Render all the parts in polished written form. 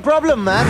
your problem, man?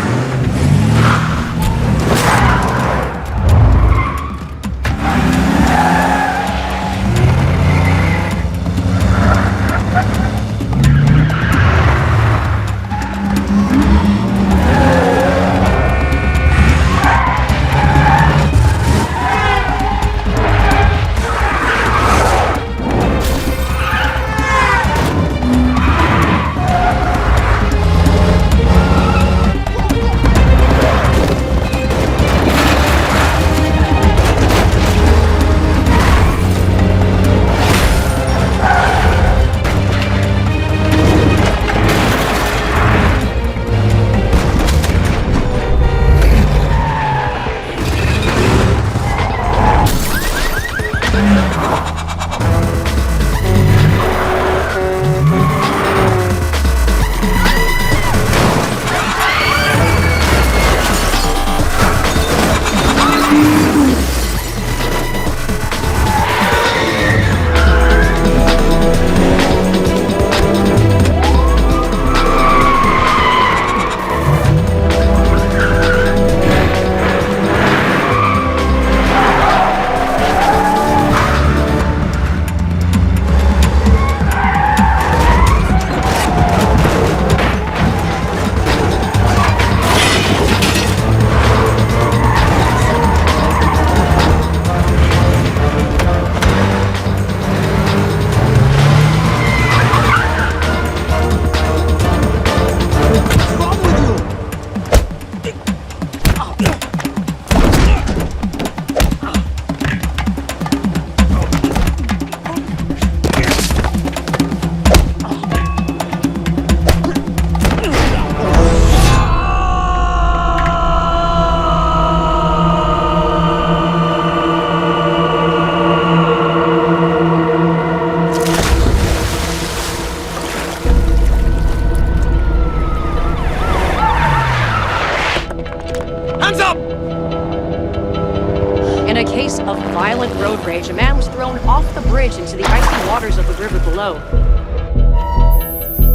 In a case of violent road rage, a man was thrown off the bridge into the icy waters of the river below.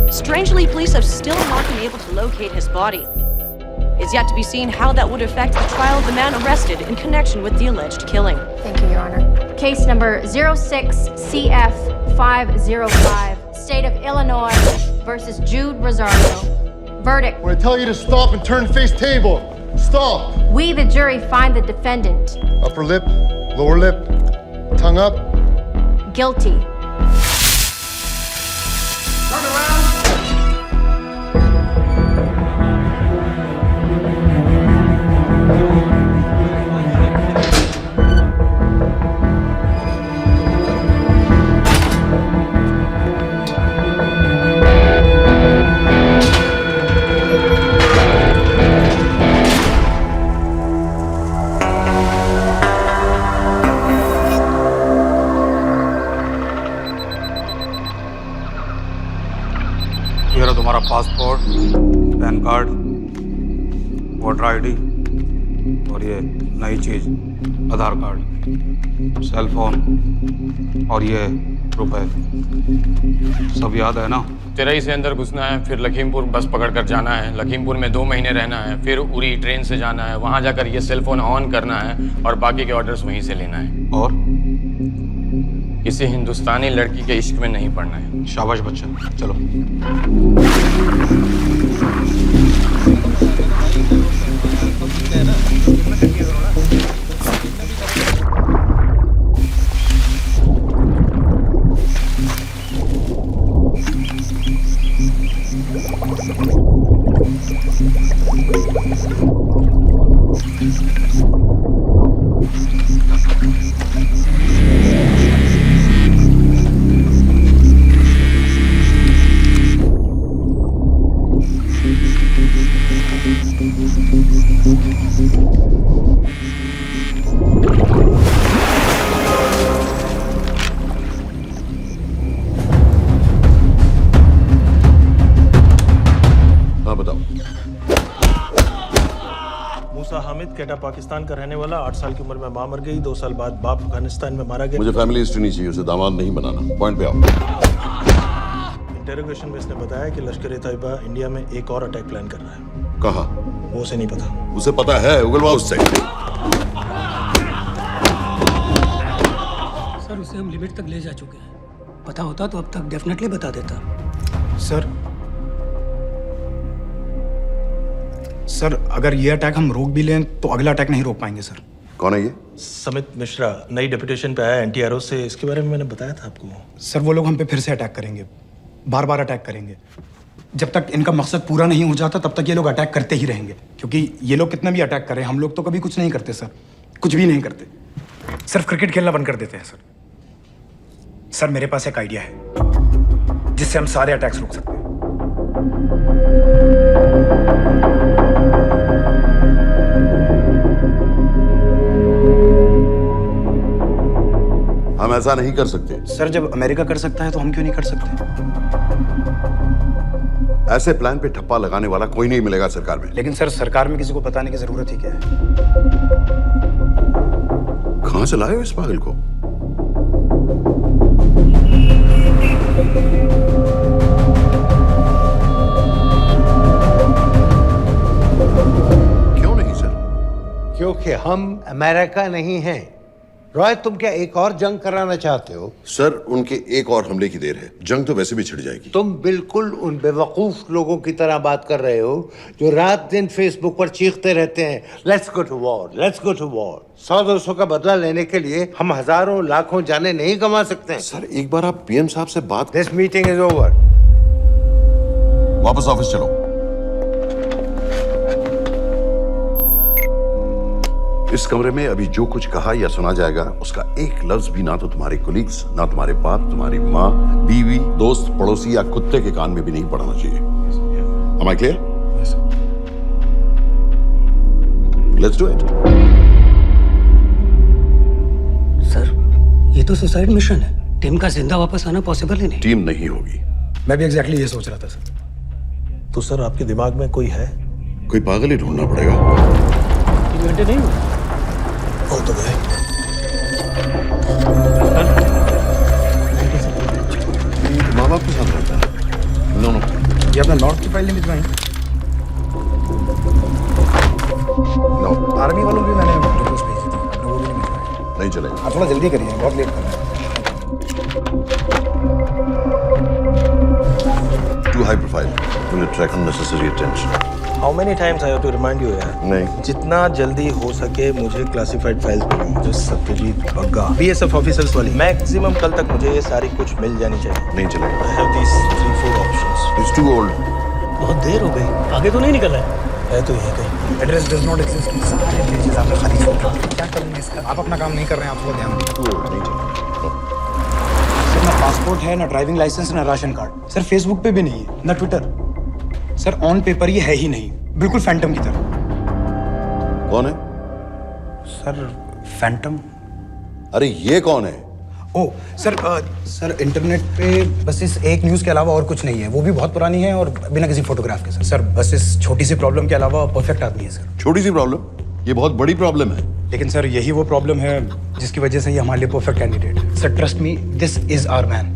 Strangely, police have still not been able to locate his body. It's yet to be seen how that would affect the trial of the man arrested in connection with the alleged killing. Thank you, Your Honor. Case number 06-CF-505, State of Illinois versus Jude Rosario. Verdict. When I tell you to stop and turn and face table, stop. We, the jury, find the defendant Upper lip, lower lip, tongue up. guilty. ये तुम्हारा passport, pan card, voter ID और ये नई चीज आधार card, cell phone और ये रुपए सब याद है ना? तिरई से अंदर घुसना है, फिर लखीमपुर बस पकड़कर जाना है, लखीमपुर में 2 महीने रहना है, फिर उरी ट्रेन से जाना है, वहां जाकर ये सेल फोन ऑन करना है और बाकी के ऑर्डर्स वहीं से लेना है। और किसी हिंदुस्तानी लड़की के इश्क में नहीं पड़ना है। शाबाश बच्चा, चलो। केटा पाकिस्तान का रहने वाला, 8 साल की उम्र में मां मर गई, 2 साल बाद बाप अफगानिस्तान में मारा गया। मुझे फैमिली हिस्ट्री नहीं चाहिए, उसे दामाद नहीं बनाना। पॉइंट पे आओ। इंटेरोगेशन में इसने बताया कि लश्कर-ए-तैयबा इंडिया में एक और अटैक प्लान कर रहा है। कहा? वो से नहीं पता। उसे पता है, उगलवा उससे। सर उसे हम लिमिट तक ले जा चुके हैं। पता होता तो अब तक डेफिनेटली बता देता। सर अगर ये अटैक हम रोक भी लें तो अगला अटैक नहीं रोक पाएंगे सर। कौन है ये? समित मिश्रा नई डेपुटेशन पे आया NTRO से। इसके बारे में मैंने बताया था आपको। सर वो लोग हम पे फिर से अटैक करेंगे, बार बार अटैक करेंगे। जब तक इनका मकसद पूरा नहीं हो जाता तब तक ये लोग अटैक करते ही रहेंगे, क्योंकि ये लोग कितना भी अटैक करें हम लोग तो कभी कुछ नहीं करते सर, कुछ भी नहीं करते। सिर्फ क्रिकेट खेलना बंद कर देते हैं सर। सर मेरे पास एक आइडिया है जिससे हम सारे अटैक्स रोक सकते हैं। हम ऐसा नहीं कर सकते। सर जब अमेरिका कर सकता है तो हम क्यों नहीं कर सकते? ऐसे प्लान पे ठप्पा लगाने वाला कोई नहीं मिलेगा सरकार में। लेकिन सर सरकार में किसी को बताने की जरूरत ही क्या है? कहां से लाए हो इस पागल को? क्यों नहीं सर? क्योंकि हम अमेरिका नहीं हैं। रॉय तुम क्या एक और जंग कराना चाहते हो? सर उनके एक और हमले की देर है, जंग तो वैसे भी छिड़ जाएगी। तुम बिल्कुल उन बेवकूफ लोगों की तरह बात कर रहे हो जो रात दिन फेसबुक पर चीखते रहते हैं let's go to war, let's go to war. 100-200 का बदला लेने के लिए हम हजारों लाखों जाने नहीं कमा सकते हैं। सर एक बार आप PM साहब से बात। This meeting is over. वापस ऑफिस चलो। इस कमरे में अभी जो कुछ कहा या सुना जाएगा उसका एक लफ्ज भी ना तो तुम्हारे कोलीग्स, ना तुम्हारे बाप, तुम्हारी माँ, बीवी, दोस्त, पड़ोसी या कुत्ते के कान में भी नहीं पड़ना चाहिए। Am I clear? Let's do it. Sir ये तो सुसाइड मिशन है। टीम का जिंदा वापस आना पॉसिबल ही नहीं। टीम नहीं होगी। मैं भी एग्जैक्टली ये सोच रहा था सर। तो सर आपके दिमाग में कोई है? कोई पागल ही ढूंढना पड़ेगा। 3 घंटे नहीं हुए। हो तो गए। माँ बाप के साथ रहता है? No no. ये अपना नॉर्थ की फाइल नहीं भिजवाई? नो। आर्मी वालों भी मैंने रिक्वेस्ट भेजी थी, आपने वो भी नहीं भिजवाई। नहीं चलेगा। आप थोड़ा जल्दी करिए, बहुत लेट कर रहे हैं। Too high profile. To attract unnecessary attention. How many times I have to remind you यार? नहीं। जितना जल्दी हो सके मुझे क्लासिफाइड फाइल्स भेजो। जो सत्यजीत बग्गा BSF ऑफिसर्स वाली। मैक्सिमम कल तक मुझे ये सारी कुछ मिल जानी चाहिए। नहीं चलेगा। I have these 3-4 options. It's too old. बहुत देर हो गई, आगे तो नहीं निकल रहा है तो ये कहीं। Address does not exist. सारे पेजेस आपने खाली छोड़ दिए। क्या करेंगे इसका? आप अपना काम नहीं कर रहे हैं, आप थोड़ा ध्यान दीजिए। Too old. नहीं चलेगा। सर ना पासपोर्ट है, ना ड्राइविंग लाइसेंस, ना राशन कार्ड। सर फेसबुक पे भी नहीं है, ना ट्विटर। सर ऑन पेपर ये है ही नहीं, बिल्कुल फैंटम की तरह। कौन है? Sir Phantom? अरे ये कौन है? ओ सर सर इंटरनेट पे बस इस एक न्यूज़ के अलावा और कुछ नहीं है, वो भी बहुत पुरानी है और बिना किसी फोटोग्राफ के। सर बस इस छोटी सी प्रॉब्लम के अलावा परफेक्ट आदमी है सर। छोटी सी प्रॉब्लम? ये बहुत बड़ी प्रॉब्लम है। लेकिन सर यही वो प्रॉब्लम है जिसकी वजह से ये हमारे लिए परफेक्ट कैंडिडेट है। Sir trust me, this is our man.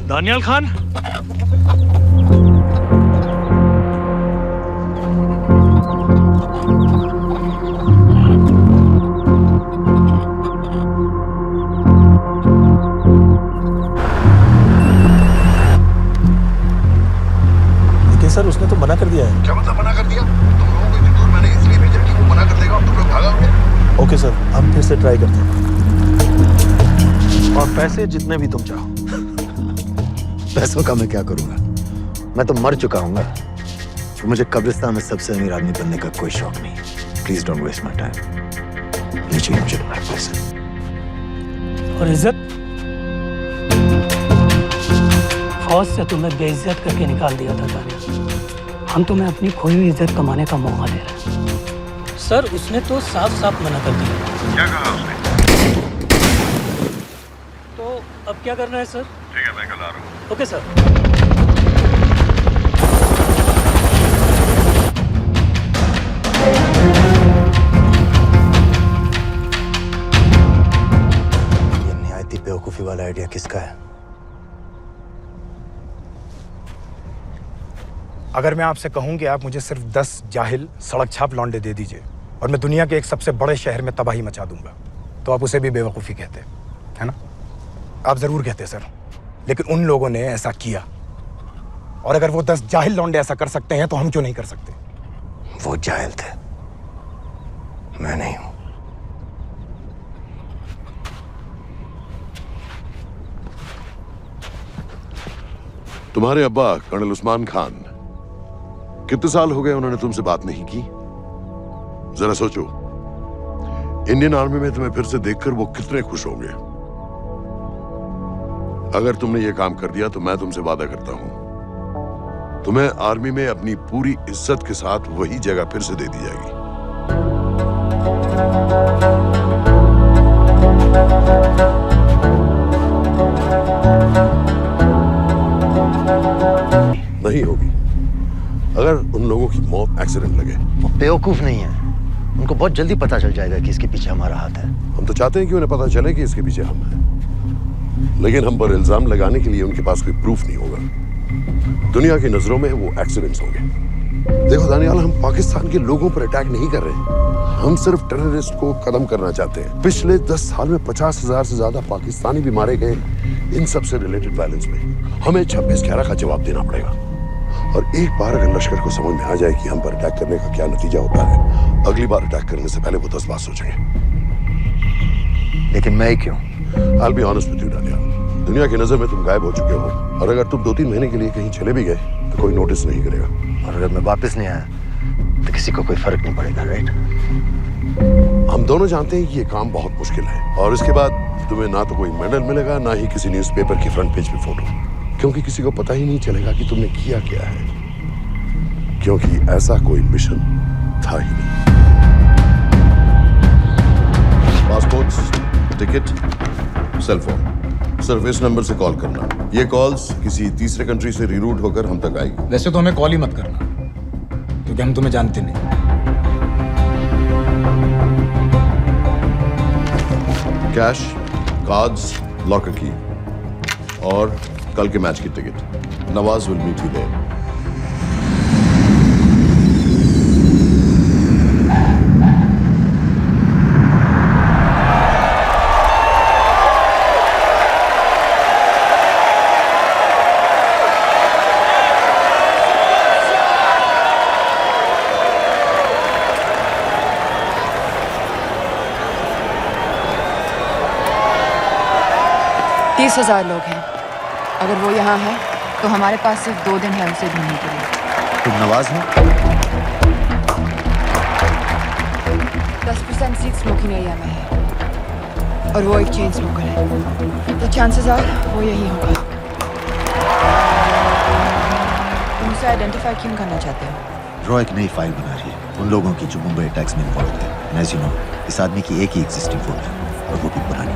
Daniyal Khan. लेकिन सर उसने तो मना कर दिया है। क्या मतलब मना कर दिया? तुम लोगों को इतनी दूर मैंने इसलिए भेजा कि वो मना कर देगा और तुम लोग भागोगे। ओके सर, हम फिर से ट्राई करते हैं। और पैसे जितने भी तुम चाहो। पैसों का मैं क्या करूंगा? मैं तो मर चुका हूँ। तो मुझे कब्रिस्तान में सबसे अमीर आदमी बनने का कोई शौक नहीं। Please don't waste my time. नहीं चाहिए मुझे तुम्हारे पैसे। और इज्जत? फौज से तुम्हें बेइज्जत करके निकाल दिया था दानियाल। हम तुम्हें अपनी खोई हुई इज्जत कमाने का मौका दे रहे हैं। सर उसने तो साफ साफ मना कर दिया। क्या कहा उसने? तो अब क्या करना है सर? ठीक है, मैं कल आ रहा हूँ। Okay sir. ये निहायती बेवकूफी वाला आइडिया किसका है? अगर मैं आपसे कहूं कि आप मुझे सिर्फ 10 जाहिल सड़क छाप लौंडे दे दीजिए और मैं दुनिया के एक सबसे बड़े शहर में तबाही मचा दूंगा, तो आप उसे भी बेवकूफ़ी कहते, है ना? आप ज़रूर कहते सर, लेकिन उन लोगों ने ऐसा किया। और अगर वो 10 जाहिल लौंडे ऐसा कर सकते हैं तो हम क्यों नहीं कर सकते? वो जाहिल थे, मैं नहीं हूं। तुम्हारे अब्बा कर्नल उस्मान खान, कितने साल हो गए उन्होंने तुमसे बात नहीं की? जरा सोचो, इंडियन आर्मी में तुम्हें फिर से देखकर वो कितने खुश होंगे। अगर तुमने ये काम कर दिया तो मैं तुमसे वादा करता हूं, तुम्हें आर्मी में अपनी पूरी इज्जत के साथ वही जगह फिर से दे दी जाएगी। नहीं होगी। अगर उन लोगों की मौत एक्सीडेंट लगे। वो बेवकूफ नहीं है, उनको बहुत जल्दी पता चल जाएगा कि इसके पीछे हमारा हाथ है। हम तो चाहते हैं कि उन्हें पता चले कि इसके पीछे हम हैं, लेकिन हम पर इल्जाम लगाने के लिए उनके पास कोई प्रूफ नहीं होगा। दुनिया की नजरों में वो एक्सीडेंट्स होंगे। देखो दानियाल, हम पाकिस्तान के लोगों पर अटैक नहीं कर रहे, हम सिर्फ टेररिस्ट को खत्म करना चाहते हैं। पिछले 10 साल में 50,000 से ज्यादा पाकिस्तानी भी मारे गए इन सब से रिलेटेड वायलेंस में। हमें 26/11 का जवाब देना पड़ेगा। और एक बार अगर लश्कर को समझ में आ जाए कि हम पर अटैक करने का क्या नतीजा होता है, अगली बार अटैक करने से पहले वो 10 बार सोचेंगे। लेकिन मैं क्यों? I'll be honest with you, Daniyal, दुनिया की नजर में तुम गायब हो चुके हो, और अगर तुम 2-3 महीने के लिए कहीं चले भी गए तो कोई नोटिस नहीं करेगा। और अगर मैं वापस नहीं आया तो किसी को कोई फर्क नहीं पड़ेगा, राइट? हम दोनों जानते हैं कि ये काम बहुत मुश्किल है, और इसके बाद तुम्हें ना तो कोई मेडल मिलेगा, ना ही किसी न्यूज़पेपर की फ्रंट पेज पे फोटो, क्योंकि किसी को पता ही नहीं चलेगा कि तुमने किया क्या है, क्योंकि ऐसा कोई मिशन था ही नहीं। पासपोर्ट, टिकट, सेल फोन, सिर्फ इस नंबर से कॉल करना। ये कॉल्स किसी तीसरे कंट्री से रीरूट होकर हम तक आएगी। वैसे तो हमें कॉल ही मत करना, क्योंकि हम तुम्हें जानते नहीं। कैश, कार्ड्स, लॉकर की, और कल के मैच की ticket. Nawaz will meet you there. हजार लोग हैं। अगर वो यहाँ है तो हमारे पास सिर्फ 2 दिन है उसे ढूंढने के लिए। तुम नवाज हो? 10% सीट स्मोकिंग एरिया में है और वो एक चेन स्मोकर है, तो चांसेस आर वो यही होगा। तुम उसे आइडेंटिफाई क्यों करना चाहते हो? रॉ एक नई फाइल बना रही है उन लोगों की जो मुंबई अटैक्स में इन्वॉल्व थे। एज यू नो, इस आदमी की एक ही एग्जिस्टिंग फोन है और वो भी पुरानी।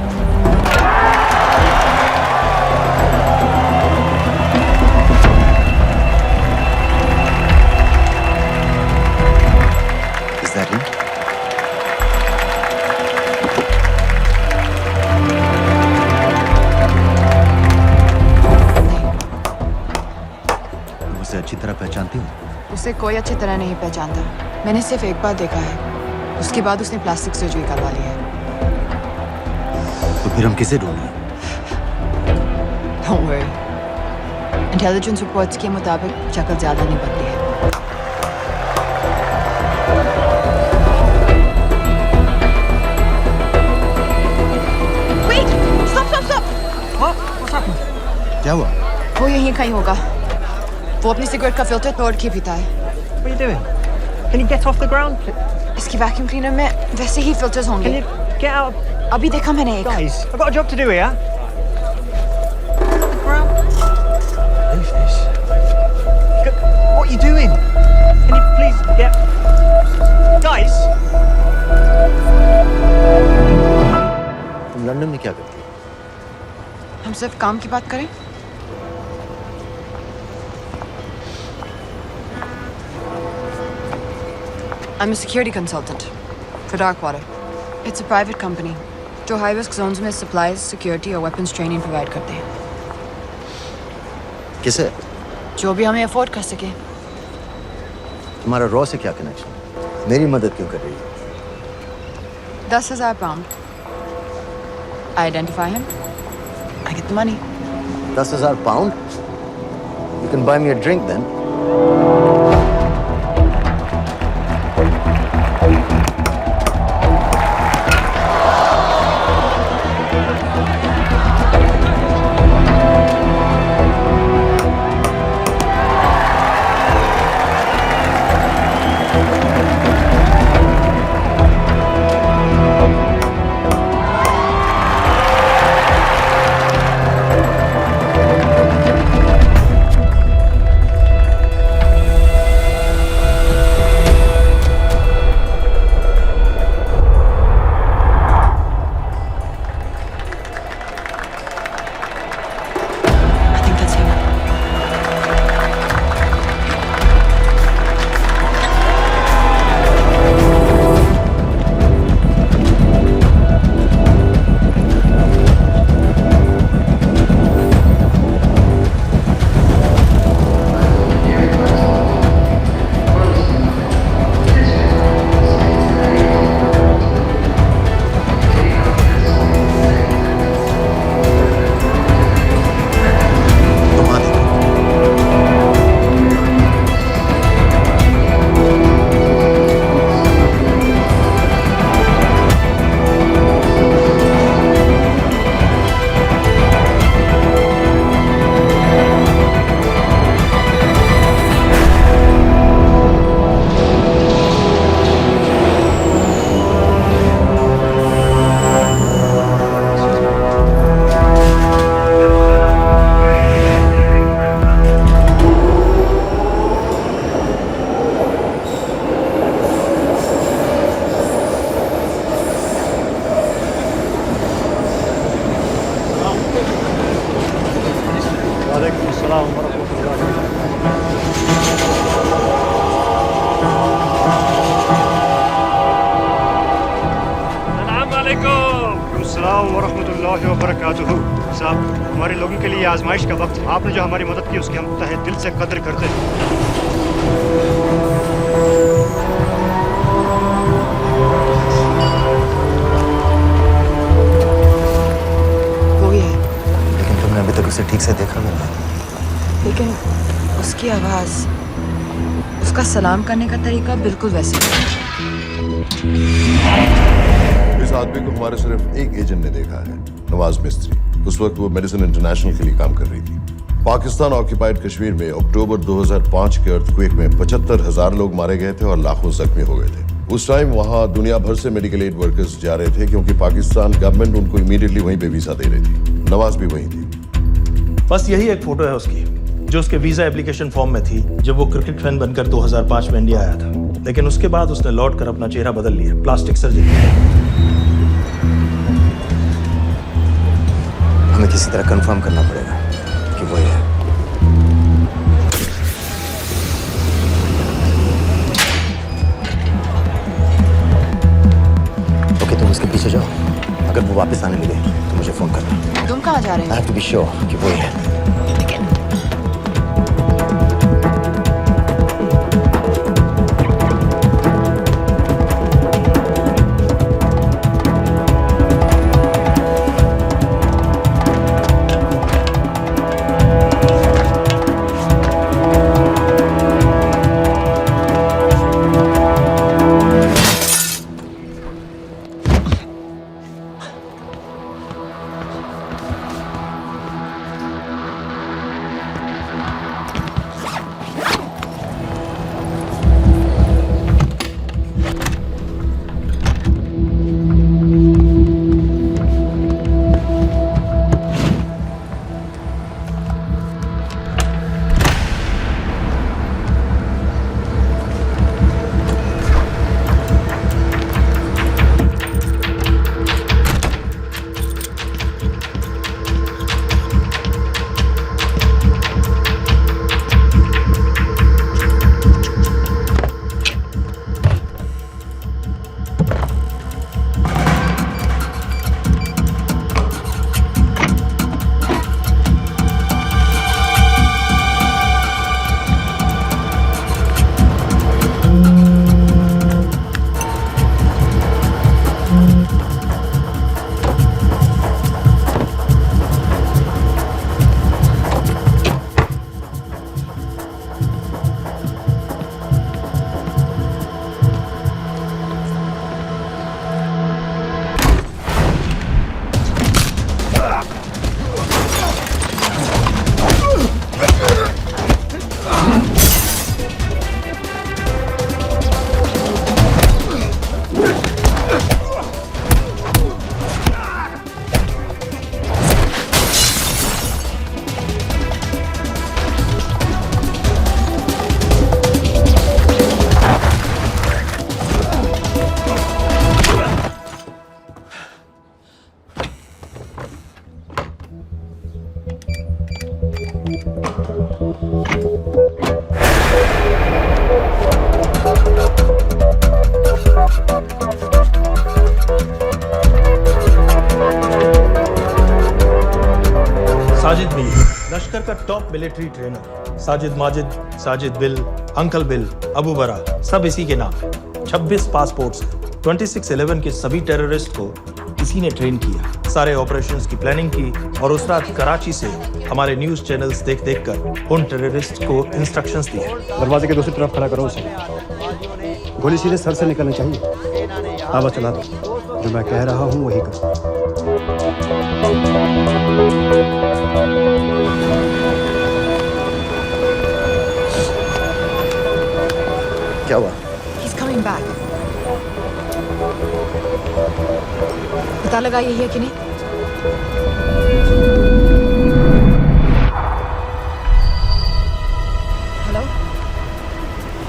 अच्छी तरह पहचानती हूँ? उसे कोई अच्छी तरह नहीं पहचानता। मैंने सिर्फ एक बार देखा है, उसके बाद उसने प्लास्टिक सर्जरी करवा ली है। तो फिर हम किसे ढूंढें? Don't worry. इंटेलिजेंस रिपोर्ट्स के मुताबिक शक्ल ज्यादा नहीं बनती है। Wait! Stop! Stop! Stop! What's happened? क्या हुआ? वो यहीं कहीं होगा। वो अपनी सिगरेट का फिल्टर तोड़ के पीता है। What are you doing? Can you get off the ground? इसकी वैक्यूम क्लीनर में वैसे ही फिल्टर्स होंगे। Can you get out? अभी देखा मैंने एक। Guys, I've got a job to do here. Leave this. What are you doing? Can you please get... Guys! तुम London में क्या करती हो? हम सिर्फ काम की बात करें? I'm a security consultant for Darkwater. It's a private company जो high risk zones में supplies, security और weapons training provide करते हैं। किसे? जो भी हमें afford कर सके। तुम्हारा रॉ से क्या कनेक्शन? मेरी मदद क्यों कर रही है? 10,000 pound. I identify him. I get the money. 10,000 pound? You can buy me a drink then. साहब, हमारे लोगों के लिए आजमाइश का वक्त है। आपने जो हमारी मदद की उसकी हम तहे दिल से कदर करते हैं। वो ही है, लेकिन तुमने अभी तक उसे ठीक से देखा नहीं। लेकिन उसकी आवाज, उसका सलाम करने का तरीका बिल्कुल वैसे ही है। इस आदमी को हमारे सिर्फ एक एजेंट ने देखा है, नवाज मिस्त्री। उस वक्त वो मेडिसिन इंटरनेशनल के लिए काम कर रही थी। पाकिस्तान ऑक्यूपाइड कश्मीर में अक्टूबर 2005 के अर्थक्वेक में 75,000 लोग मारे गए थे और लाखों जख्मी हो गए थे। उस टाइम वहां दुनिया भर से मेडिकल एड वर्कर्स जा रहे थे क्योंकि पाकिस्तान गवर्नमेंट उनको इमीडिएटली वहीं पे वीजा दे रही थी। नवाज भी वहीं थी। बस यही एक फोटो है उसकी, जो उसके वीजा एप्लीकेशन फॉर्म में थी जब वो क्रिकेट फैन बनकर 2005 में इंडिया आया था। लेकिन उसके बाद उसने लौट कर अपना चेहरा बदल लिया, प्लास्टिक सर्जरी। हमें किसी तरह कंफर्म करना पड़ेगा कि वो है। ओके, तुम उसके पीछे जाओ। अगर वो वापस आने लगे तो मुझे फोन करना। तुम कहाँ जा रहे हो? I have to be sure कि वो है। Top military trainer Sajid Majid, Sajid bill, uncle bill, Abu बरा, सब इसी के नाम है। 26 पासपोर्ट्स, 26/11 के सभी टेररिस्ट को इसी ने ट्रेन किया। सारे ऑपरेशंस की प्लानिंग की और उस रात कराची से हमारे न्यूज चैनल्स देख देख कर उन टेररिस्ट को इंस्ट्रक्शंस दिए। दरवाजे के दूसरी तरफ खड़ा करो उसे। गोली सीधे सर से निकलनी चाहिए। आवाज चला दो, जो मैं कह रहा हूँ वही करो। क्या हुआ? He's coming back. पता लगा यही है कि नहीं? हेलो?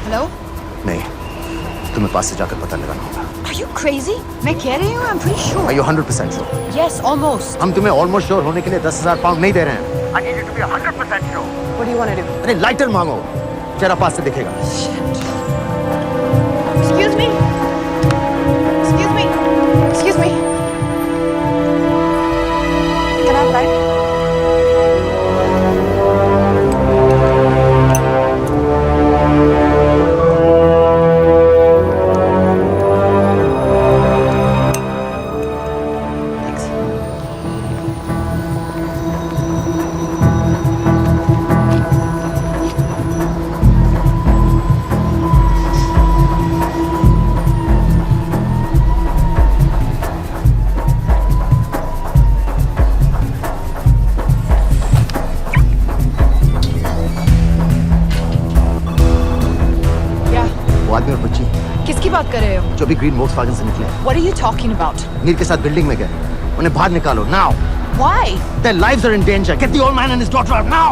हेलो? नहीं, तुम्हें पास से जाकर पता लगाना होगा। Are you crazy? मैं कह रही हूँ, I'm pretty sure. Are you 100% sure? Yes, almost. हम तुम्हें ऑलमोस्ट श्योर होने के लिए 10,000 पाउंड नहीं दे रहे हैं। I need you to be 100% sure. What do you want to do? अरे लाइटर मांगो, चेहरा पास से दिखेगा। Excuse me? Excuse me? Excuse me? Can I have light? Thanks. Yeah. वो आदमी और बच्ची किसकी बात कर रहे हो? जो भी ग्रीन वोक्सवैगन से निकले, What are you talking about? नील के साथ बिल्डिंग में गए, उन्हें बाहर निकालो now. Why? Their lives are in danger. Get the old man and his daughter out now.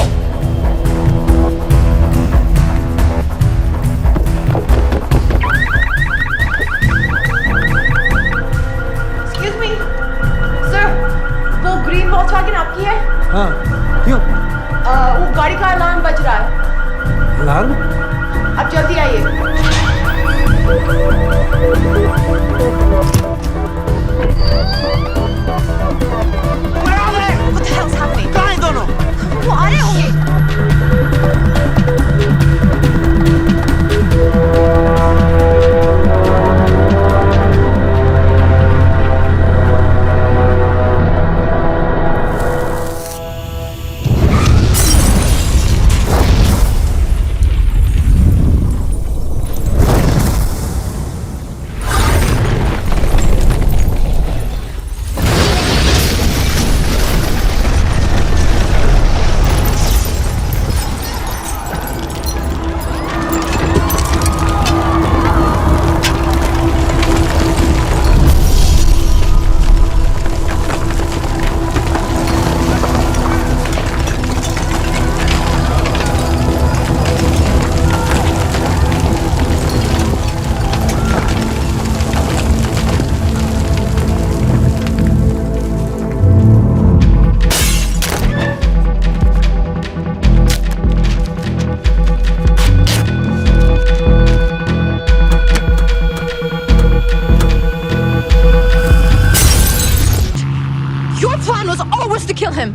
Excuse me, sir. वो ग्रीन वॉल्क्सवैगन आपकी है? हाँ, क्यों? वो गाड़ी का अलार्म बज रहा है। अलार्म? अब जल्दी आइए। What the hell's happening? कहाँ हैं दोनों? वो आ रहे होंगे। Your plan was always to kill him.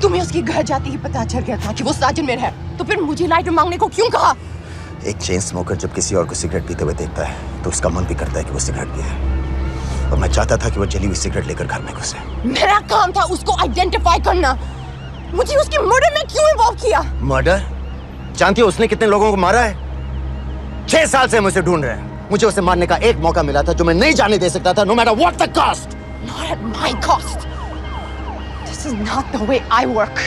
तुम्हें उसके घर जाते ही पता चल गया था कि वो साजन में है, तो फिर मुझे लाइटर मांगने को क्यों कहा? एक चेन स्मोकर जब किसी और को सिगरेट पीते हुए देखता है तो उसका मन भी करता है कि वो सिगरेट पिए, और मैं चाहता था कि वो जली हुई सिगरेट लेकर घर में घुसे। मेरा काम था उसको आइडेंटिफाई करना। मुझे उसके मर्डर में क्यों इन्वॉल्व किया? मर्डर? जानती हो उसने कितने लोगों को मारा है? 6 साल से हम उसे ढूंढ रहे हैं। मुझे उसे मारने का एक मौका मिला था जो मैं नहीं जाने दे सकता था, no matter what the cost. Not at my cost. This is not the way I work.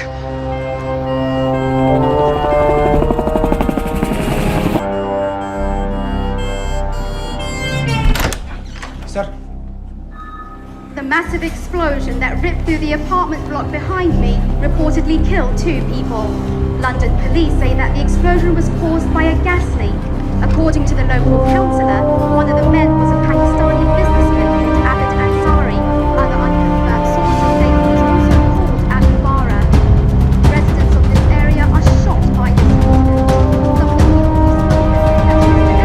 Sir. The massive explosion that ripped through the apartment block behind me reportedly killed 2 people. London police say that the explosion was caused by a gas leak. According to the local councillor, one of the men was a Pakistani businessman called Abid Ansari. Other unconfirmed sources say he was also called Abu Bara. Residents of this area are shocked by this incident. Some of the people we spoke with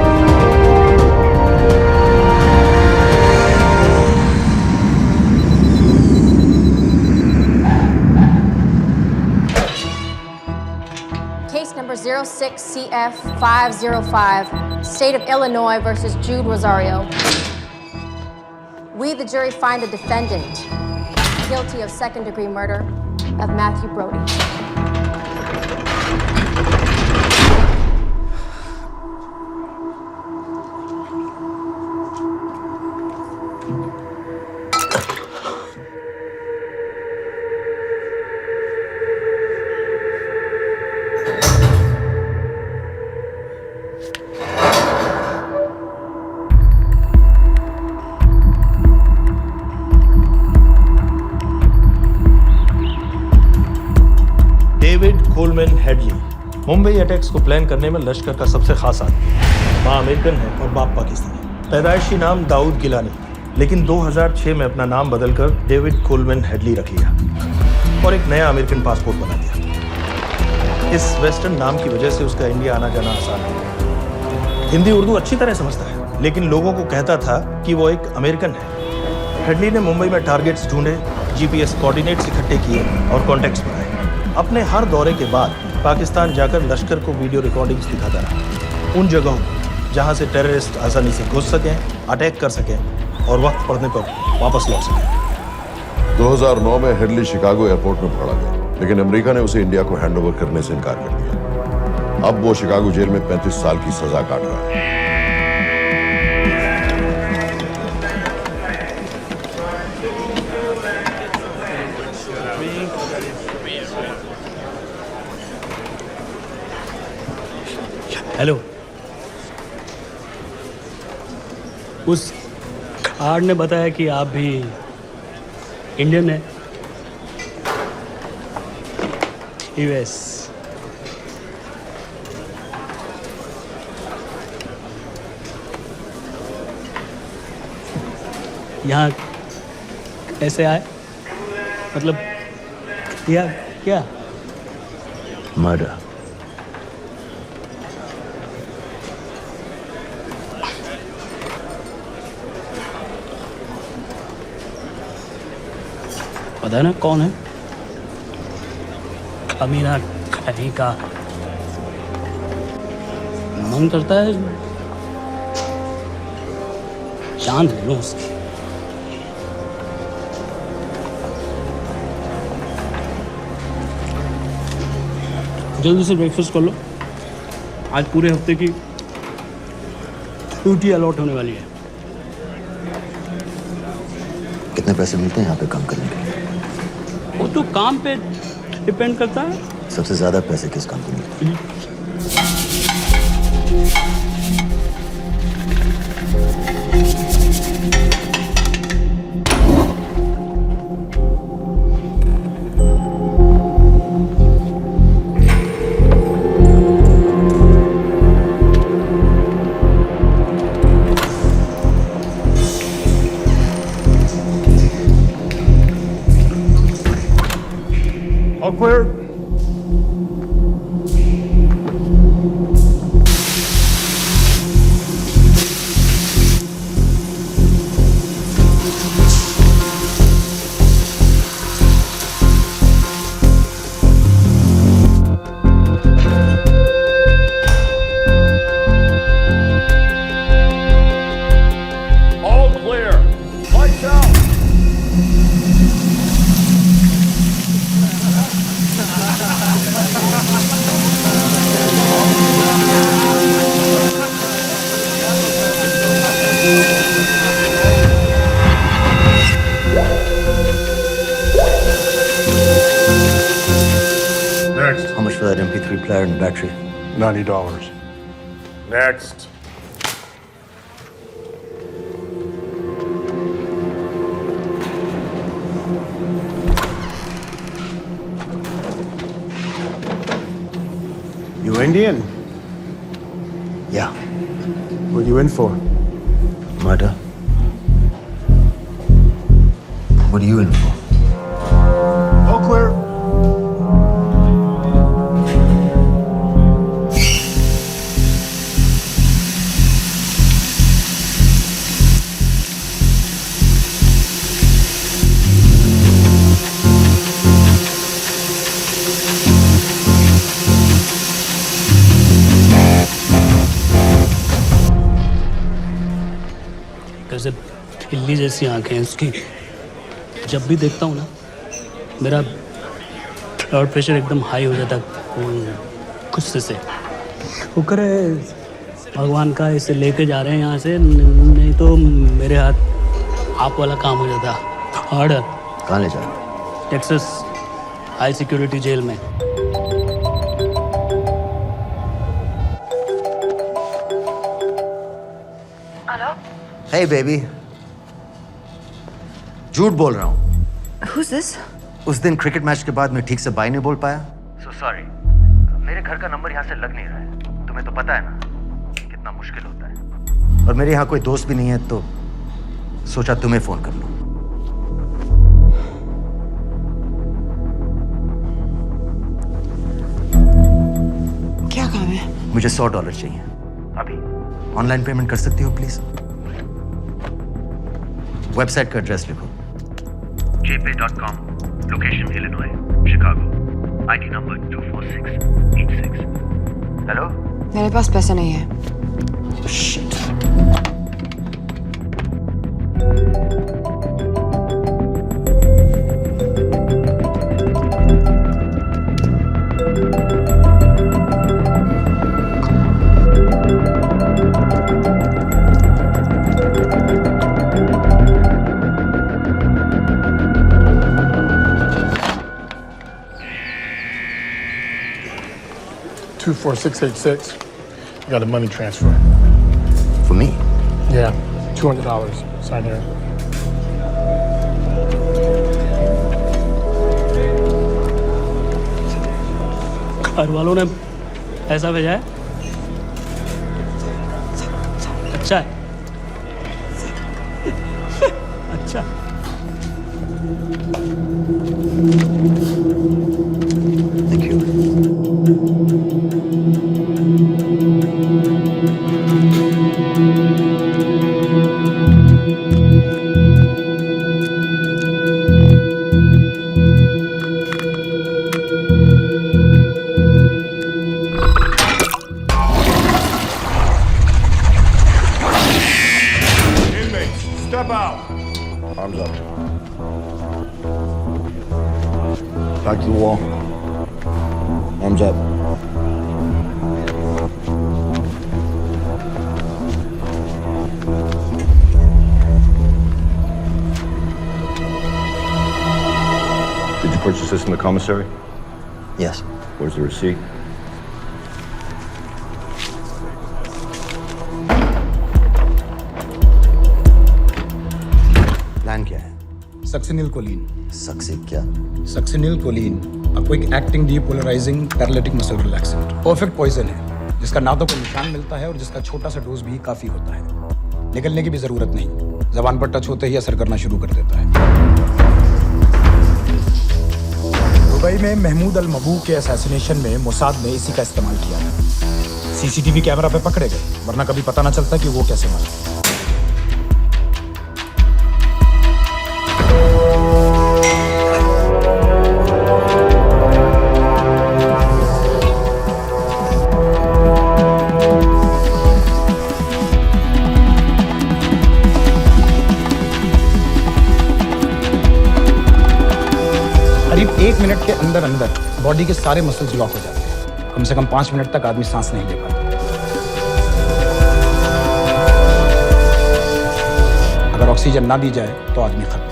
46CF505, State of Illinois versus Jude Rosario. We, the jury, find the defendant guilty of second-degree murder of Matthew Brody. David Coleman Headley Mumbai attacks को plan करने में लश्कर का सबसे खास आदमी। माँ American है और बाप पाकिस्तानी। पैदाइशी नाम दाऊद गिलानी, लेकिन 2006 में अपना नाम बदलकर डेविड कोलमैन हेडली रख लिया और एक नया अमेरिकन पासपोर्ट बना दिया। इस वेस्टर्न नाम की वजह से उसका इंडिया आना जाना आसान है। हिंदी उर्दू अच्छी तरह समझता है, लेकिन लोगों को कहता था कि वो एक अमेरिकन है। हेडली ने मुंबई में टारगेट्स ढूंढे, जीपीएस कोऑर्डिनेट्स इकट्ठे किए और कॉन्टेक्ट्स बनाए। अपने हर दौरे के बाद पाकिस्तान जाकर लश्कर को वीडियो रिकॉर्डिंग्स दिखाता रहा, उन जगहों जहां से टेररिस्ट आसानी से घुस सकें, अटैक कर सकें और वक्त पड़ने पर वापस लौट सकें। 2009 में हेडली शिकागो एयरपोर्ट में पकड़ा गया, लेकिन अमेरिका ने उसे इंडिया को हैंडओवर करने से इनकार कर दिया। अब वो शिकागो जेल में 35 साल की सजा काट रहा है। हेलो, उस कार्ड ने बताया कि आप भी इंडियन हैं। यूएस। यहाँ कैसे आए? मतलब क्या क्या? मर्डर। पता ना कौन है? अमीना कहीं का मन करता है चांद ले लूं उसकी। जल्दी से ब्रेकफास्ट कर लो, आज पूरे हफ्ते की ड्यूटी अलॉट होने वाली है। कितने पैसे मिलते हैं यहाँ पे काम करने के लिए? वो तो काम पे डिपेंड करता है। सबसे ज्यादा पैसे किस काम को मिलते हैं? All clear. All clear. Lights out. Next. How much for that MP3 player and battery? $90. Next. You Indian? Yeah. What are you in for? Murder. What are you in for? All clear. बिल्ली जैसी आंखें हैं उसकी। जब भी देखता हूँ ना मेरा ब्लड प्रेशर एकदम हाई हो जाता गुस्से से। शुक्र है भगवान का इसे लेके जा रहे हैं यहाँ से, नहीं तो मेरे हाथ आप वाला काम हो जाता। ऑर्डर। कहाँ ले जा? टेक्सास हाई सिक्योरिटी जेल में। हेलो? Hey baby, झूठ बोल रहा हूँ। Who's this? उस दिन क्रिकेट मैच के बाद मैं ठीक से बाय नहीं बोल पाया। So sorry. मेरे घर का नंबर यहाँ से लग नहीं रहा है। तुम्हें तो पता है ना कितना मुश्किल होता है। और मेरे यहाँ कोई दोस्त भी नहीं है तो सोचा तुम्हें फोन कर लूँ। क्या काम है? मुझे $100 चाहिए अभी। ऑनलाइन पेमेंट कर सकती हो प्लीज? वेबसाइट का एड्रेस लिखो। jpay.com, location Illinois, Chicago, ID number 24686. Hello? मेरे पास पैसा नहीं है। Shit. I got a money transfer. For me? Yeah, $200. Sign here. घर वालों ने पैसा भेजा है? अच्छा है। अच्छा। Thank you. Step out. Arms up. Back to the wall. Arms up. Did you purchase this in the commissary? Yes. Where's the receipt? Plan क्या है? Succinyl choline. सक्सी क्या? Succinyl choline a quick acting depolarizing paralytic muscle relaxant। Perfect poison है जिसका ना तो कोई निशान मिलता है और जिसका छोटा सा डोज भी काफी होता है। निकलने की भी जरूरत नहीं, जबान पर टच होते ही असर करना शुरू कर देता है। दुबई में महमूद अल मबू के असैसिनेशन में मोसाद ने इसी का इस्तेमाल किया था। सीसीटीवी कैमरा पे पकड़े गए, वरना कभी पता ना चलता कि वो कैसे मरा। करीब 1 मिनट के अंदर अंदर बॉडी के सारे मसल्स लॉक हो जाते हैं। कम से कम 5 मिनट तक आदमी सांस नहीं ले पाता। अगर ऑक्सीजन ना दी जाए तो आदमी खत्म।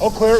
All clear.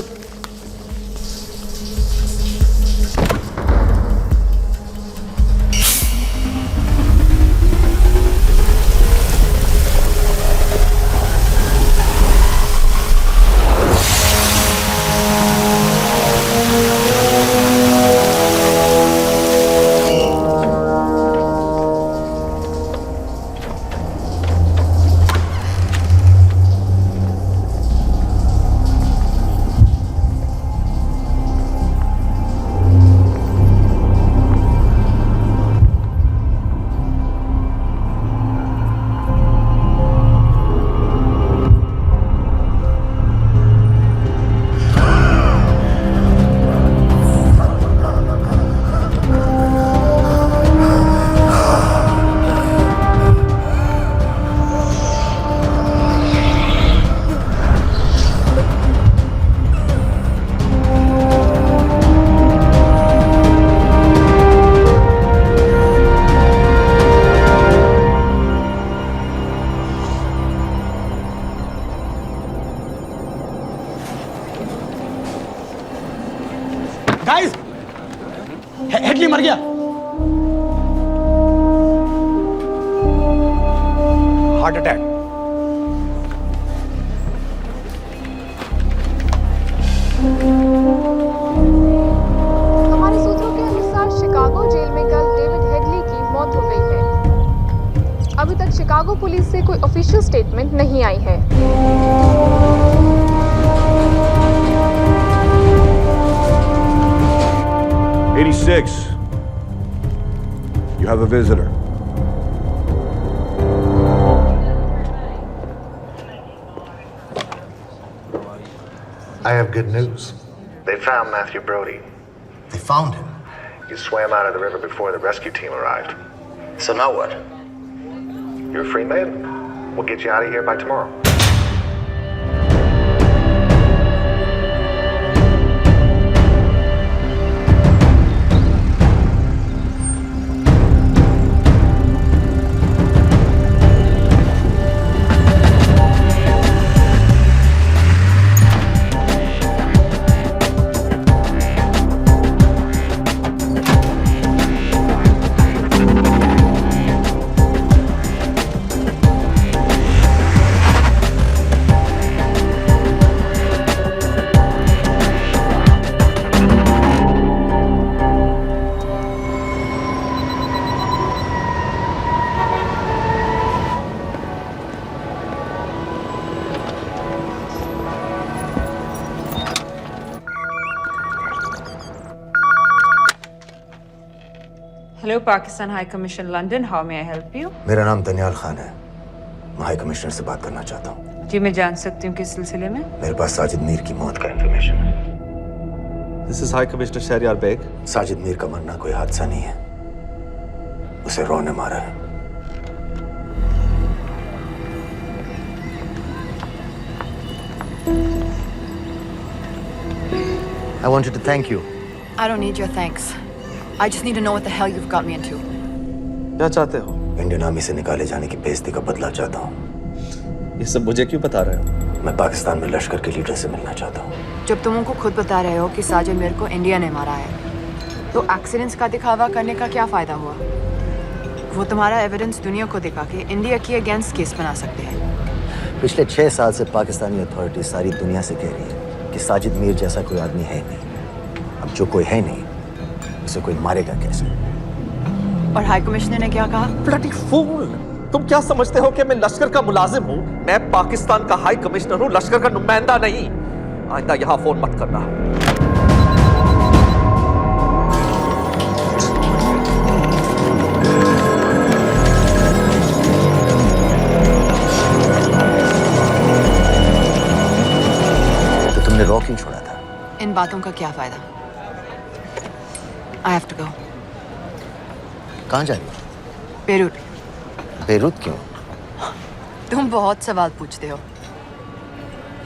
Heart attack. हमारे सूत्रों के अनुसार शिकागो जेल में कल डेविड हेडली की मौत हो गई है। अभी तक शिकागो पुलिस से कोई ऑफिशियल स्टेटमेंट नहीं आई है। 86. You have a visitor. I have good news. They found Matthew Brody. They found him? He swam out of the river before the rescue team arrived. So now what? You're a free man? We'll get you out of here by tomorrow. Hello, Pakistan High Commission, London. How may I help you? मेरा नाम दनियाल खान है। मैं high commissioner से बात करना चाहता हूँ। जी मैं जान सकती हूँ किस सिलसिले में? मेरे पास साजिद मीर की मौत का इंफॉर्मेशन है। This is High Commissioner Shahryar Baig. Sajid Mir का मरना कोई हादसा नहीं है। उसे रॉ ने मारा है। I wanted to thank you. I don't need your thanks. I just need to know what the hell you've got me into. क्या चाहते हो? इंडियन आर्मी से निकाले जाने की बेइज्जती का बदला चाहता हूँ। ये सब मुझे क्यों बता रहे हो? मैं पाकिस्तान में लश्कर के लीडर से मिलना चाहता हूँ। जब तुम उनको खुद बता रहे हो कि साजिद मीर को इंडिया ने मारा है, तो एक्सीडेंट्स का दिखावा करने का क्या फायदा हुआ? वो तुम्हारा एविडेंस दुनिया को दिखा के इंडिया की अगेंस्ट केस बना सकते हैं। पिछले 6 साल से पाकिस्तानी अथॉरिटी सारी दुनिया से कह रही है कि साजिद मीर जैसा कोई आदमी है नहीं। अब जो कोई है नहीं, उसे कोई मारेगा कैसे? और हाई कमिश्नर ने क्या कहा? Bloody fool! तुम क्या समझते हो कि मैं लश्कर का मुलाजिम हूँ? मैं पाकिस्तान का हाई कमिश्नर हूँ, लश्कर का नुमाइंदा नहीं। आइंदा यहाँ फोन मत करना। तो तुमने रॉ क्यों छोड़ा था? इन बातों का क्या फायदा? I have to go. कहाँ जा रही हो? बेरूट। बेरूत क्यों? तुम बहुत सवाल पूछते हो।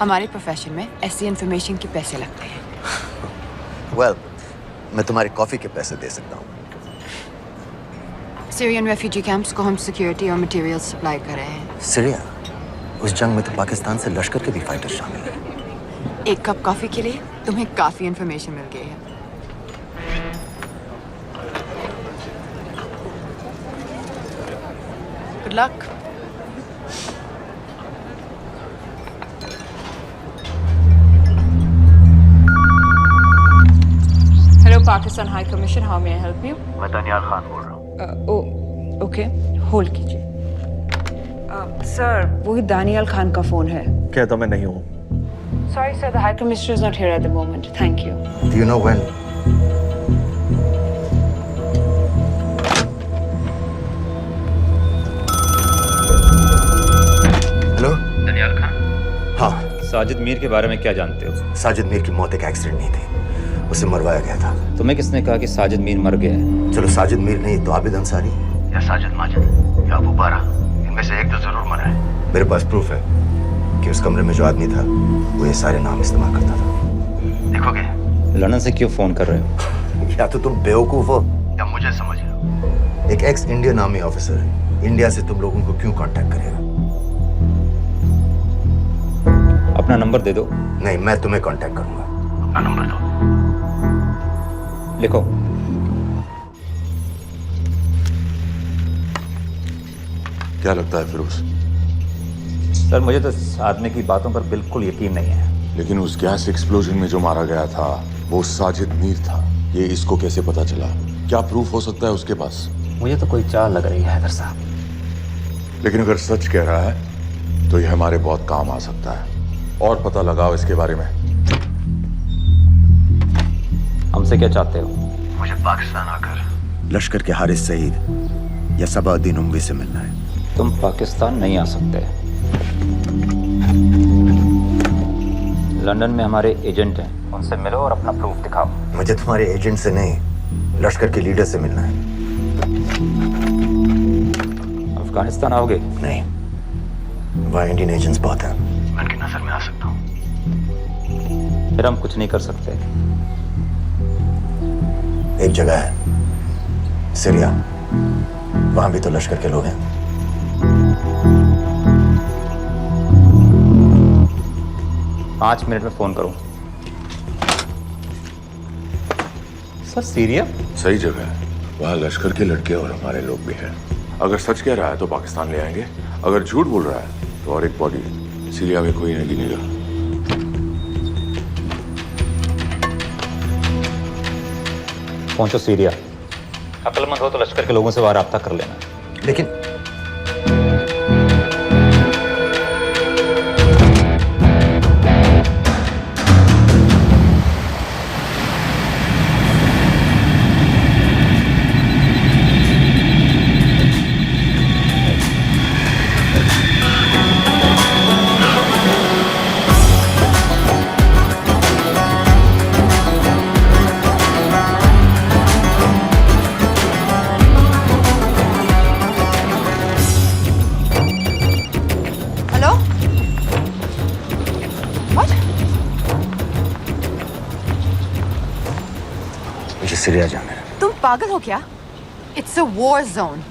हमारे प्रोफेशन में ऐसी इन्फॉर्मेशन के पैसे लगते हैं। Well, मैं तुम्हारे कॉफी के पैसे दे सकता हूँ। सीरियन रेफ्यूजी कैंप्स को हम सिक्योरिटी और मटेरियल सप्लाई कर रहे हैं। सीरिया? उस जंग में तो पाकिस्तान से लश्कर के भी फाइटर शामिल हैं। एक कप कॉफी के लिए तुम्हें काफी इन्फॉर्मेशन मिल गई है। Good luck. Hello, Pakistan High Commission. How may I help you? मैं दनियाल खान बोल रहा हूँ। ओके, होल्ड कीजिए। सर, वही दानियाल खान का फोन है। कहता मैं नहीं हूँ। Sorry, sir. The High Commissioner is not here at the moment. Thank you. Do you know when? Daniyal Khan. हाँ। साजिद मीर के बारे में क्या जानते हो? साजिद मीर की मौत एक एक्सीडेंट नहीं थी, उसे मरवाया गया था। तुम्हें किसने कहा कि साजिद मीर मर गया है? चलो साजिद मीर नहीं तो आबिद अंसारी या साजिद माजिद या अबू बारा, इनमें से एक तो जरूर मरा है। मेरे पास प्रूफ है कि उस कमरे में जो आदमी था वो ये सारे नाम इस्तेमाल करता था। देखोगे? लंदन से क्यों फोन कर रहे हो? या तो तुम बेवकूफ हो या मुझे समझ लो। एक x Indian army officer India से तुम लोगों को क्यों कांटेक्ट करेगा? अपना नंबर दे दो। नहीं, मैं तुम्हें कांटेक्ट करूंगा। अपना नंबर दो। लिखो। क्या लगता है फिरोज? सर मुझे तो इस आदमी की बातों पर बिल्कुल यकीन नहीं है। लेकिन उस गैस एक्सप्लोजन में जो मारा गया था वो साजिद मीर था। ये इसको कैसे पता चला? क्या प्रूफ हो सकता है उसके पास? मुझे तो कोई चाल लग रही है हैदर साहब। लेकिन अगर सच कह रहा है तो ये हमारे बहुत काम आ सकता है। और पता लगाओ इसके बारे में। हमसे क्या चाहते हो? मुझे पाकिस्तान आकर लश्कर के हारिस सईद या सबाउद्दीन उमवी से मिलना है। तुम पाकिस्तान नहीं आ सकते। लंदन में हमारे एजेंट हैं, उनसे मिलो और अपना प्रूफ दिखाओ। मुझे तुम्हारे एजेंट से नहीं, लश्कर के लीडर से मिलना है। अफगानिस्तान आओगे? नहीं, वहाँ इंडियन एजेंट्स बहुत हैं। मैं उनकी नजर में आ सकता हूँ। फिर हम कुछ नहीं कर सकते। एक जगह है सीरिया, वहां भी तो लश्कर के लोग हैं। पाँच मिनट में फोन करूं। सर सीरिया सही जगह है, वहाँ लश्कर के लड़के और हमारे लोग भी हैं। अगर सच कह रहा है तो पाकिस्तान ले आएंगे, अगर झूठ बोल रहा है तो और एक बॉडी सीरिया में कोई नहीं गिनेगा। पहुंचो सीरिया। अक्लमंद हो तो लश्कर के लोगों से वहां राब्ता कर लेना। लेकिन सीरिया जाना है। तुम पागल हो क्या? It's a war zone.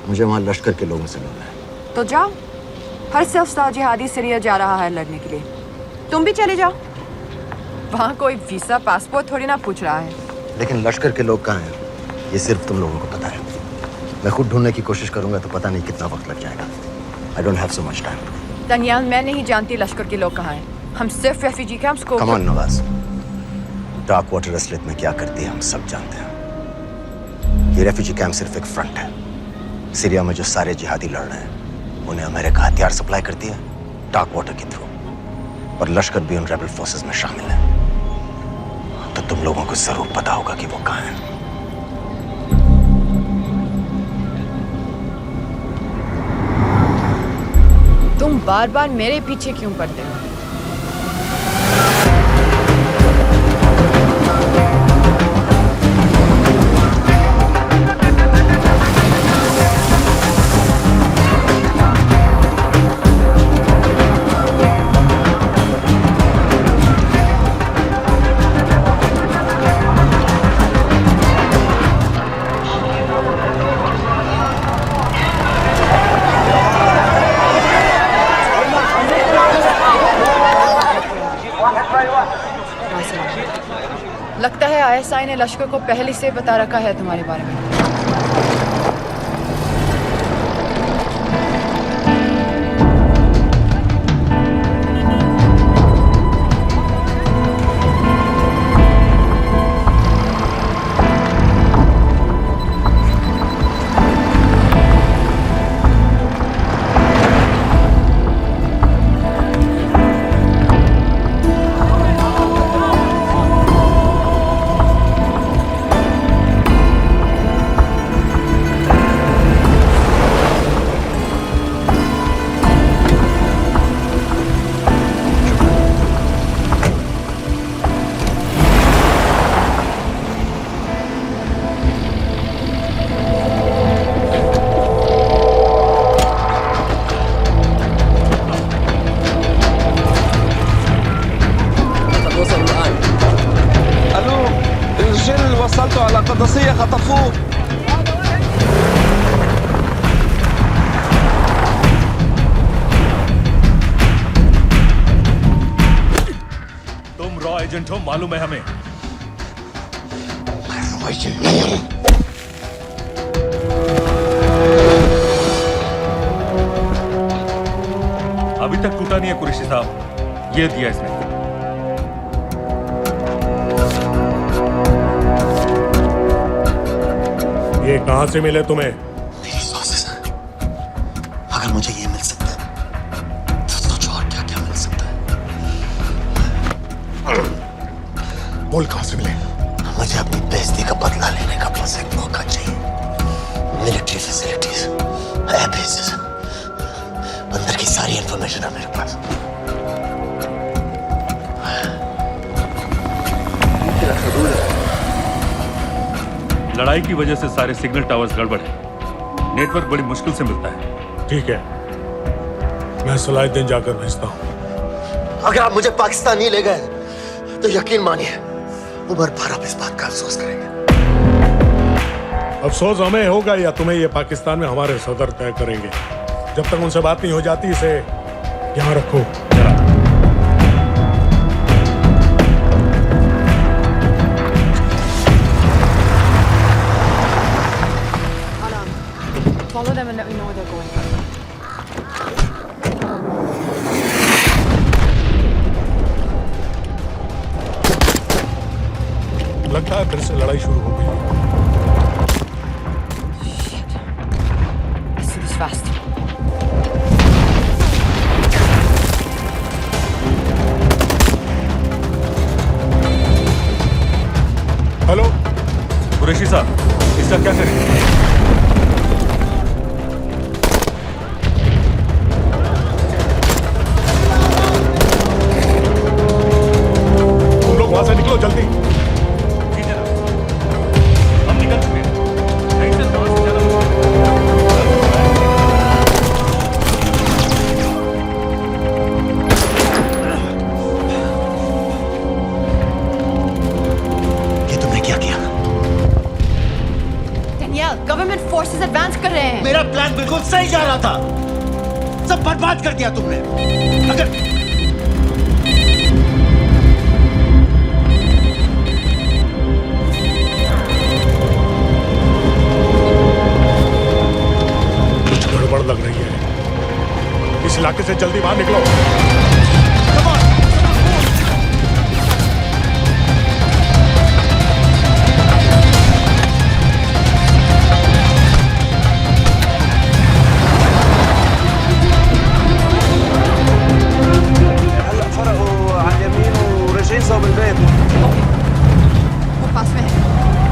मुझे वहाँ लश्कर के लोगों से मिलना है। तो जाओ। हर सफ़्तार जिहादी सीरिया जा रहा है लड़ने के लिए। तुम भी चले जाओ। वहाँ कोई वीसा पासपोर्ट थोड़ी ना पूछ रहा है। लेकिन लश्कर के लोग कहाँ हैं ये सिर्फ तुम लोगों को पता है। मैं खुद ढूंढने की कोशिश करूंगा तो पता नहीं कितना वक्त लग जाएगा। I don't have so much time. Daniyal, मैं नहीं जानती लश्कर के लोग कहाँ हैं। हम सिर्फ रेफ्यूजी कैंप्स को। Come on Nawaz, dark water असलियत में क्या करती है हम सब जानते हैं। ये रेफ्यूजी कैंप सिर्फ एक फ्रंट है। सीरिया में जो सारे जिहादी लड़ रहे हैं उन्हें अमेरिका हथियार सप्लाई करती है डार्क वाटर के थ्रू, और लश्कर भी उन रेबल फोर्सेस में शामिल है। तो तुम लोगों को जरूर पता होगा कि वो कहाँ है। तुम बार बार मेरे पीछे क्यों पड़ते हो? लगता है आईएसआई ने लश्कर को पहले से बता रखा है तुम्हारे बारे में। एजेंट हो मालूम है हमें। अभी तक नहीं है कुरैशी साहब, ये दिया इसने। ये कहां से मिले तुम्हें? मेरी सॉसेस हैं। अगर मुझे ये मिल सकता है तो सोचो और क्या क्या मिल सकता है। बोल कहां से मिले? मुझे अपनी बेइज्जती का बदला लेने का बस एक मौका चाहिए। मिलिट्री फैसिलिटीज, एयर बेसेस, अंदर की सारी इंफॉर्मेशन है मेरे पास। लड़ाई की वजह से सारे सिग्नल टावर्स गड़बड़ है, नेटवर्क बड़ी मुश्किल से मिलता है। ठीक है, मैं सलाहुद्दीन जाकर भेजता हूं। अगर आप मुझे पाकिस्तान नहीं ले गए तो यकीन मानिए उमर भर आप इस बात का अफसोस करेंगे। अफसोस हमें होगा या तुम्हें ये पाकिस्तान में हमारे सदर तय करेंगे। जब तक उनसे बात नहीं हो जाती इसे यहाँ रखो। Follow them and let me know where they're going. लगता है फिर से लड़ाई शुरू हो गई। Let's do this fast. Hello Qureshi साहब, इसका क्या करें? वहां से निकलो जल्दी। ठीक है, हम निकल चुके हैं। नहीं सर, वहां से जाना ये तुमने क्या किया? Danielle, गवर्नमेंट फोर्सेस एडवांस कर रहे हैं। मेरा प्लान बिल्कुल सही जा रहा था, सब बर्बाद कर दिया तुमने। अगर गड़बड़ लग रही है, इस इलाके से जल्दी बाहर निकलो। वो पास में है।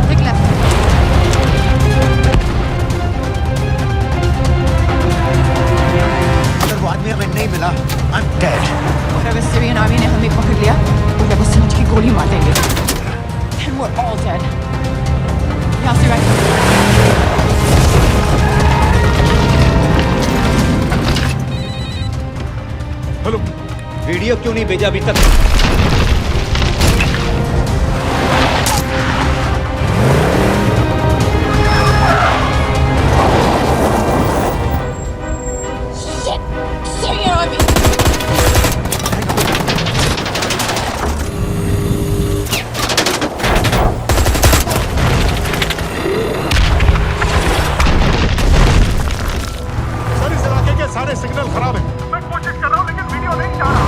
Take left. अगर वो आदमी हमें नहीं मिला, I'm dead. और अगर सीरियन आर्मी ने हमें पकड़ लिया तो जब समझ की गोली मार देंगे। Then we're all dead. यहाँ से right. हेलो, वीडियो क्यों नहीं भेजा अभी तक? सर इस इलाके के सारे सिग्नल खराब हैं। मैं कोशिश कर रहा हूं लेकिन वीडियो नहीं जा रहा।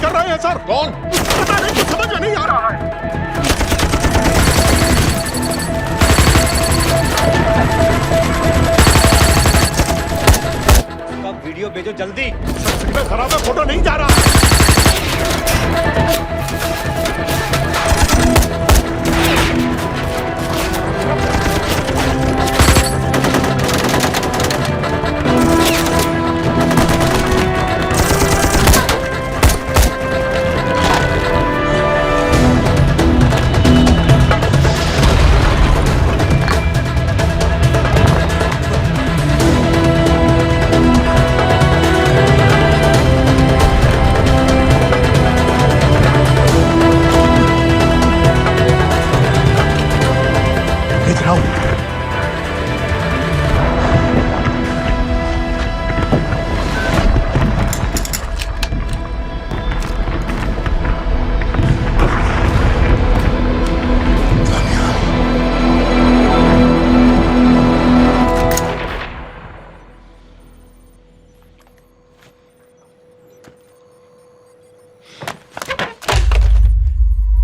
कर रहे हैं सर। कौन? पता नहीं, कुछ समझ में नहीं आ रहा है। वीडियो भेजो जल्दी। सर सिग्नल खराब है, फोटो नहीं जा रहा। आउट।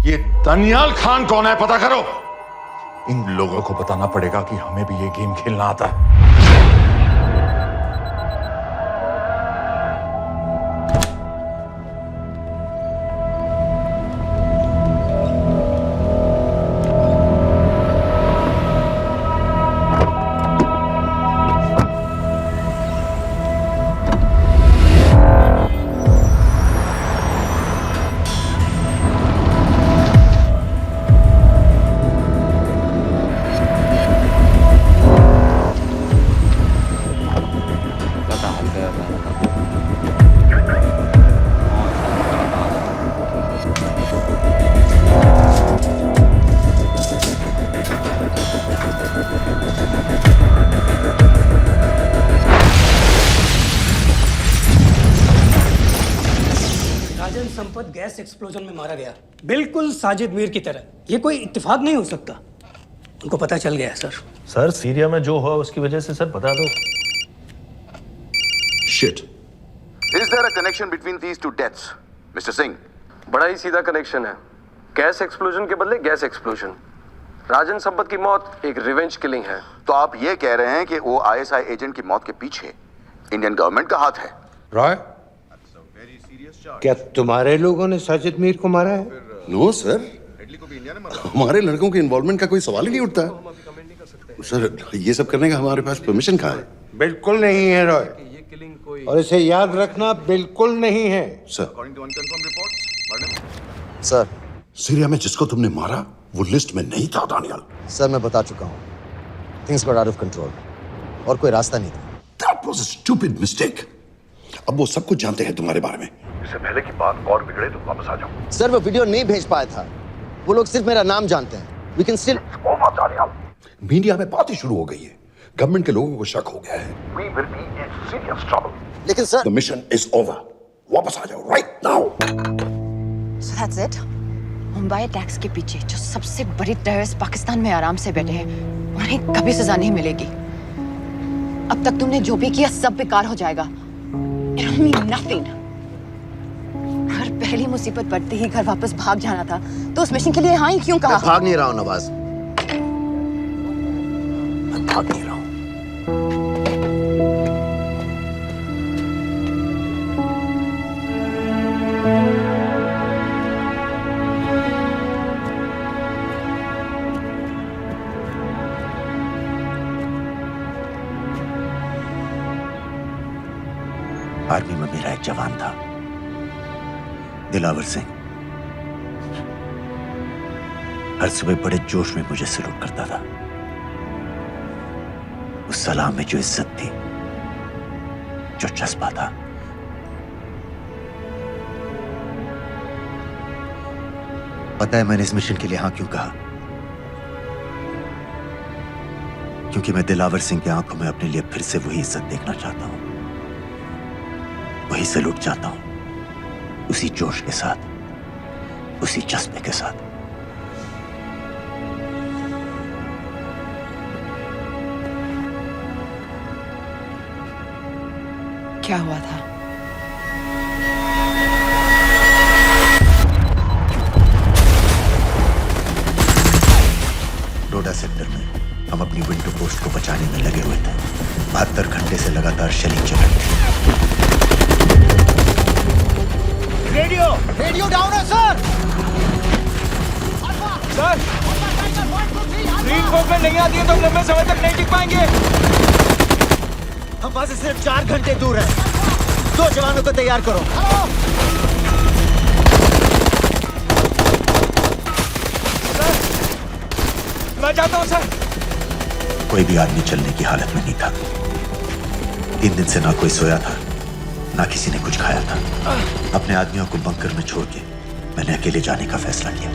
ये दानियाल खान कौन है, पता करो। इन लोगों को बताना पड़ेगा कि हमें भी ये गेम खेलना आता है। राजन संपत गैस एक्सप्लोजन में मारा गया, बिल्कुल साजिद मीर की तरह। ये कोई इत्तेफाक नहीं हो सकता। उनको पता चल गया है सर। सर सीरिया में जो हुआ उसकी वजह से सर बता दो। Shit. Is there a connection between these two deaths, Mr. Singh? बड़ा ही सीधा कनेक्शन है। गैस एक्सप्लोजन के बदले गैस एक्सप्लोजन। राजन संपत की मौत एक रिवेंज किलिंग है। तो आप ये कह रहे हैं कि वो आईएसआई एजेंट की मौत के पीछे इंडियन गवर्नमेंट का हाथ है? रॉय, क्या तुम्हारे लोगों ने साजिद मीर को मारा है? नो सर, हमारे लड़कों के इन्वॉल्वमेंट का कोई सवाल ही नहीं उठता। सर ये सब करने का हमारे पास परमिशन कहाँ है? बिल्कुल नहीं है रॉय, और इसे याद रखना बिल्कुल नहीं है। सर सर, सीरिया में जिसको तुमने मारा वो लिस्ट में नहीं था दानियाल। सर मैं बता चुका हूँ, things got out of control और कोई रास्ता नहीं था। That was a stupid mistake. अब वो सब कुछ जानते हैं तुम्हारे बारे में। इससे पहले की बात और बिगड़े तो वापस आ जाओ। सर वो वीडियो नहीं भेज पाया था, वो लोग सिर्फ मेरा नाम जानते हैं। We can still... मीडिया में बात ही शुरू हो गई है, गवर्नमेंट के लोगों को शक हो गया है। We will be in serious trouble. लेकिन sir The mission is over. वापस आ जाओ right now. So that's it? Mumbai attacks के पीछे जो सबसे बड़ी टेररिस्ट पाकिस्तान में आराम से बैठे हैं, उन्हें कभी सजा नहीं मिलेगी। अब तक तुमने जो भी किया सब बेकार हो जाएगा। It'll mean nothing. हर पहली मुसीबत पड़ते ही घर वापस भाग जाना था, तो उस मिशन के लिए हाँ ही क्यों कहा? मैं भाग नहीं रहा हूँ नवाज, मैं भाग नहीं रहा हूँ। आर्मी में मेरा एक जवान था, दिलावर सिंह। हर सुबह बड़े जोश में मुझे सलूट करता था। उस सलाम में जो इज्जत थी, जो जज्बा था, पता है मैंने इस मिशन के लिए हाँ क्यों कहा? क्योंकि मैं दिलावर सिंह की आंखों में अपने लिए फिर से वही इज्जत देखना चाहता हूं, वही सलूट चाहता हूं, उसी जोश के साथ, उसी जज्बे के साथ। क्या हुआ था? डोडा सेक्टर में हम अपनी विंडो पोस्ट को बचाने में लगे हुए थे। 72 घंटे से लगातार शेलिंग चल रही थी। रेडियो डाउन है सर। सर ग्रीन फोक में नहीं आती है तो लंबे समय तक नहीं टिक पाएंगे। हम वहां से सिर्फ 4 घंटे दूर हैं। 2 जवानों को तैयार करो। सर मैं जाता हूं सर। कोई भी आदमी चलने की हालत में नहीं था। 3 दिन से ना कोई सोया था, ना किसी ने कुछ खाया था। अपने आदमियों को बंकर में छोड़ के मैंने अकेले जाने का फैसला किया।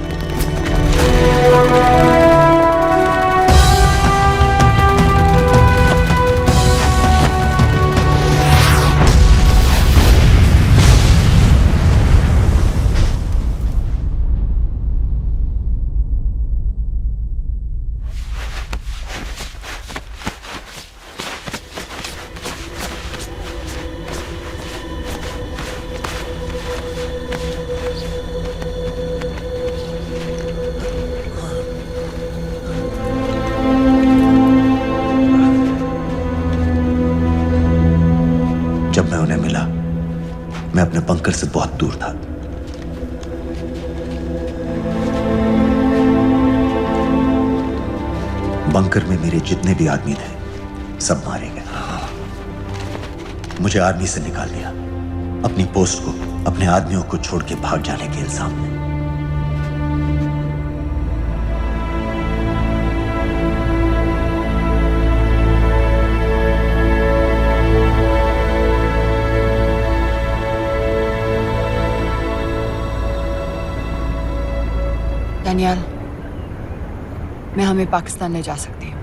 बंकर से बहुत दूर था। बंकर में मेरे जितने भी आदमी थे सब मारे गए। मुझे आर्मी से निकाल दिया, अपनी पोस्ट को, अपने आदमियों को छोड़ के भाग जाने के इल्जाम में। डैनियल, मैं हमें पाकिस्तान ले जा सकती हूँ।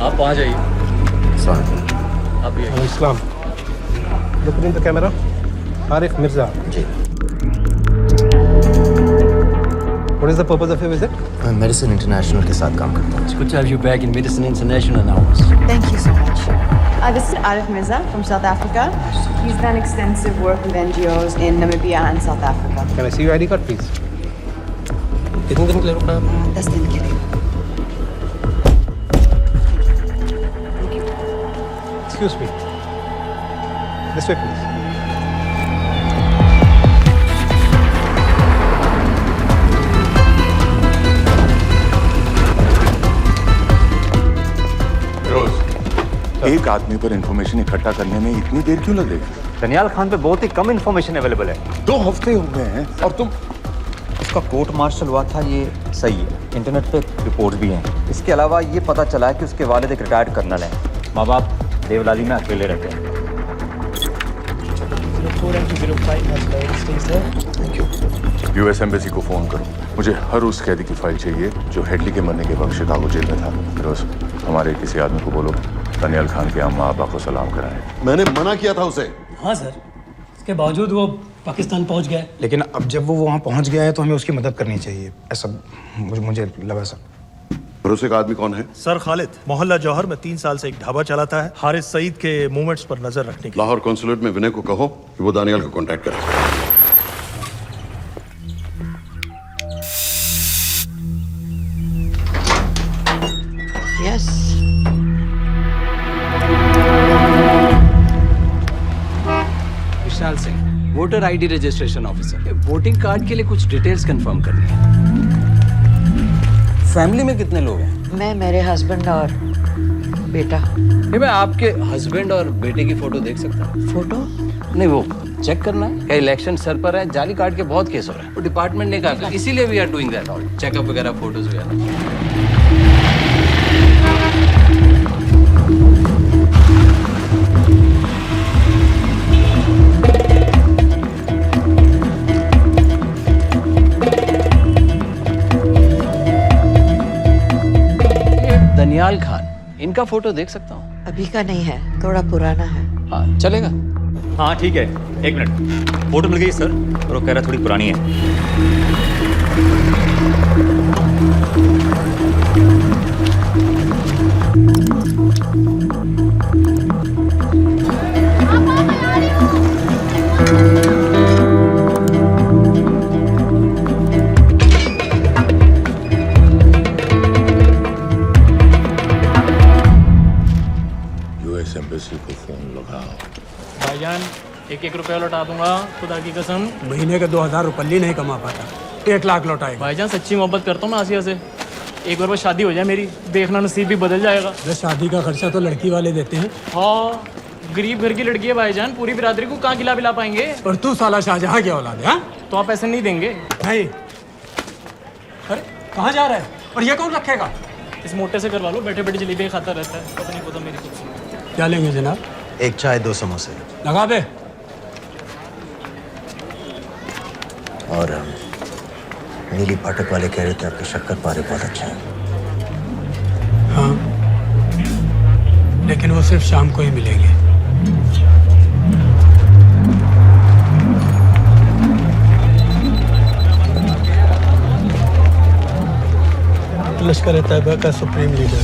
आप वहाँ जाइए। आप भी आइए। Islam, look in the camera. Arif Mirza. जी। What is the purpose of your visit? मैं मेडिसिन इंटरनेशनल के साथ काम करता हूँ। It's good to have you back in Medicine International now. Thank you so much. This is Arif Mirza from South Africa. He's done extensive work with NGOs in Namibia and South Africa. Can I see your ID card, please? कितने दिन के लिए रुकना है? 10 दिन के लिए। Excuse me. This way, please. एक आदमी पर इंफॉर्मेशन इकट्ठा करने में इतनी देर क्यों लगेगी? दनियाल खान पे बहुत ही कम इंफॉर्मेशन अवेलेबल है। 2 हफ्ते हो गए हैं और तुम। उसका कोर्ट मार्शल हुआ था, ये सही है। इंटरनेट पे रिपोर्ट भी हैं। इसके अलावा ये पता चला है कि उसके वालिद एक रिटायर्ड कर्नल हैं। माँ बाप देवलाली में अकेले रहते हैं। यूएस एम्बेसी को फोन करो। मुझे हर उस कैदी की फाइल चाहिए जो हेडली के मरने के वक्त शिकागो जेल में था। फिरोज, हमारे किसी आदमी को बोलो दनियाल खान के अम्मा अब्बा को सलाम कराएं। मैंने मना किया था उसे। हाँ सर, इसके बावजूद वो पाकिस्तान पहुंच गया। लेकिन अब जब वो वहाँ पहुंच गया है तो हमें उसकी मदद करनी चाहिए, ऐसा मुझे लगा सर। भरोसे का आदमी कौन है? सर खालिद, मोहल्ला जौहर में 3 साल से एक ढाबा चलाता है। हारिस सईद के मूवमेंट्स पर नजर रखने के। लाहौर कॉन्सुलेट में विनय को कहो कि वो दानियाल को कांटेक्ट करे। Yes. Vishal Singh, voter ID registration officer. Voting card के लिए कुछ डिटेल्स कंफर्म करनी है। फैमिली में कितने लोग हैं? मैं, मेरे हस्बैंड और बेटा। ये मैं आपके हस्बैंड और बेटे की फोटो देख सकता हूँ? फोटो? नहीं, वो चेक करना है। क्या इलेक्शन सर पर है? जाली कार्ड के बहुत केस हो रहे हैं। वो डिपार्टमेंट ने कहा, इसीलिए we are doing that all, checkup वगैरह, फोटोज वगैरह। दनियाल खान, इनका फोटो देख सकता हूँ? अभी का नहीं है, थोड़ा पुराना है। हाँ, चलेगा? हाँ ठीक है, 1 मिनट। फोटो मिल गई सर, और वो कह रहा थोड़ी पुरानी है। यूएस एम्बेसी को फोन लगाओ। भाईजान, 1-1 रुपया लौटा दूंगा, खुदा की कसम। महीने के 2000 रुपये नहीं कमा पाता, 1 लाख लौटाएगा। भाईजान सच्ची मोहब्बत करता हूँ मैं आसिया से। एक बार बस शादी हो जाए मेरी, देखना नसीब भी बदल जाएगा। शादी का खर्चा तो लड़की वाले देते हैं। हाँ, गरीब घर की लड़की है भाईजान, पूरी बिरादरी को कहाँ खिला पिला पाएंगे। और तू साला शाहजहां की औलाद है? तो आप ऐसे नहीं देंगे? नहीं। अरे कहाँ जा रहा है? और ये कौन रखेगा? इस मोटे से करवा लो, बैठे बैठे जलेबी खाता रहता है, पता नहीं पता मेरी कुछ। क्या लेंगे जनाब? 1 चाय 2 समोसे। लगा दे। और नीली पाठक वाले कह रहे थे आपके शक्कर पारे बहुत अच्छे हैं। हाँ, लेकिन वो सिर्फ शाम को ही मिलेंगे। लश्कर तैयबा का सुप्रीम लीडर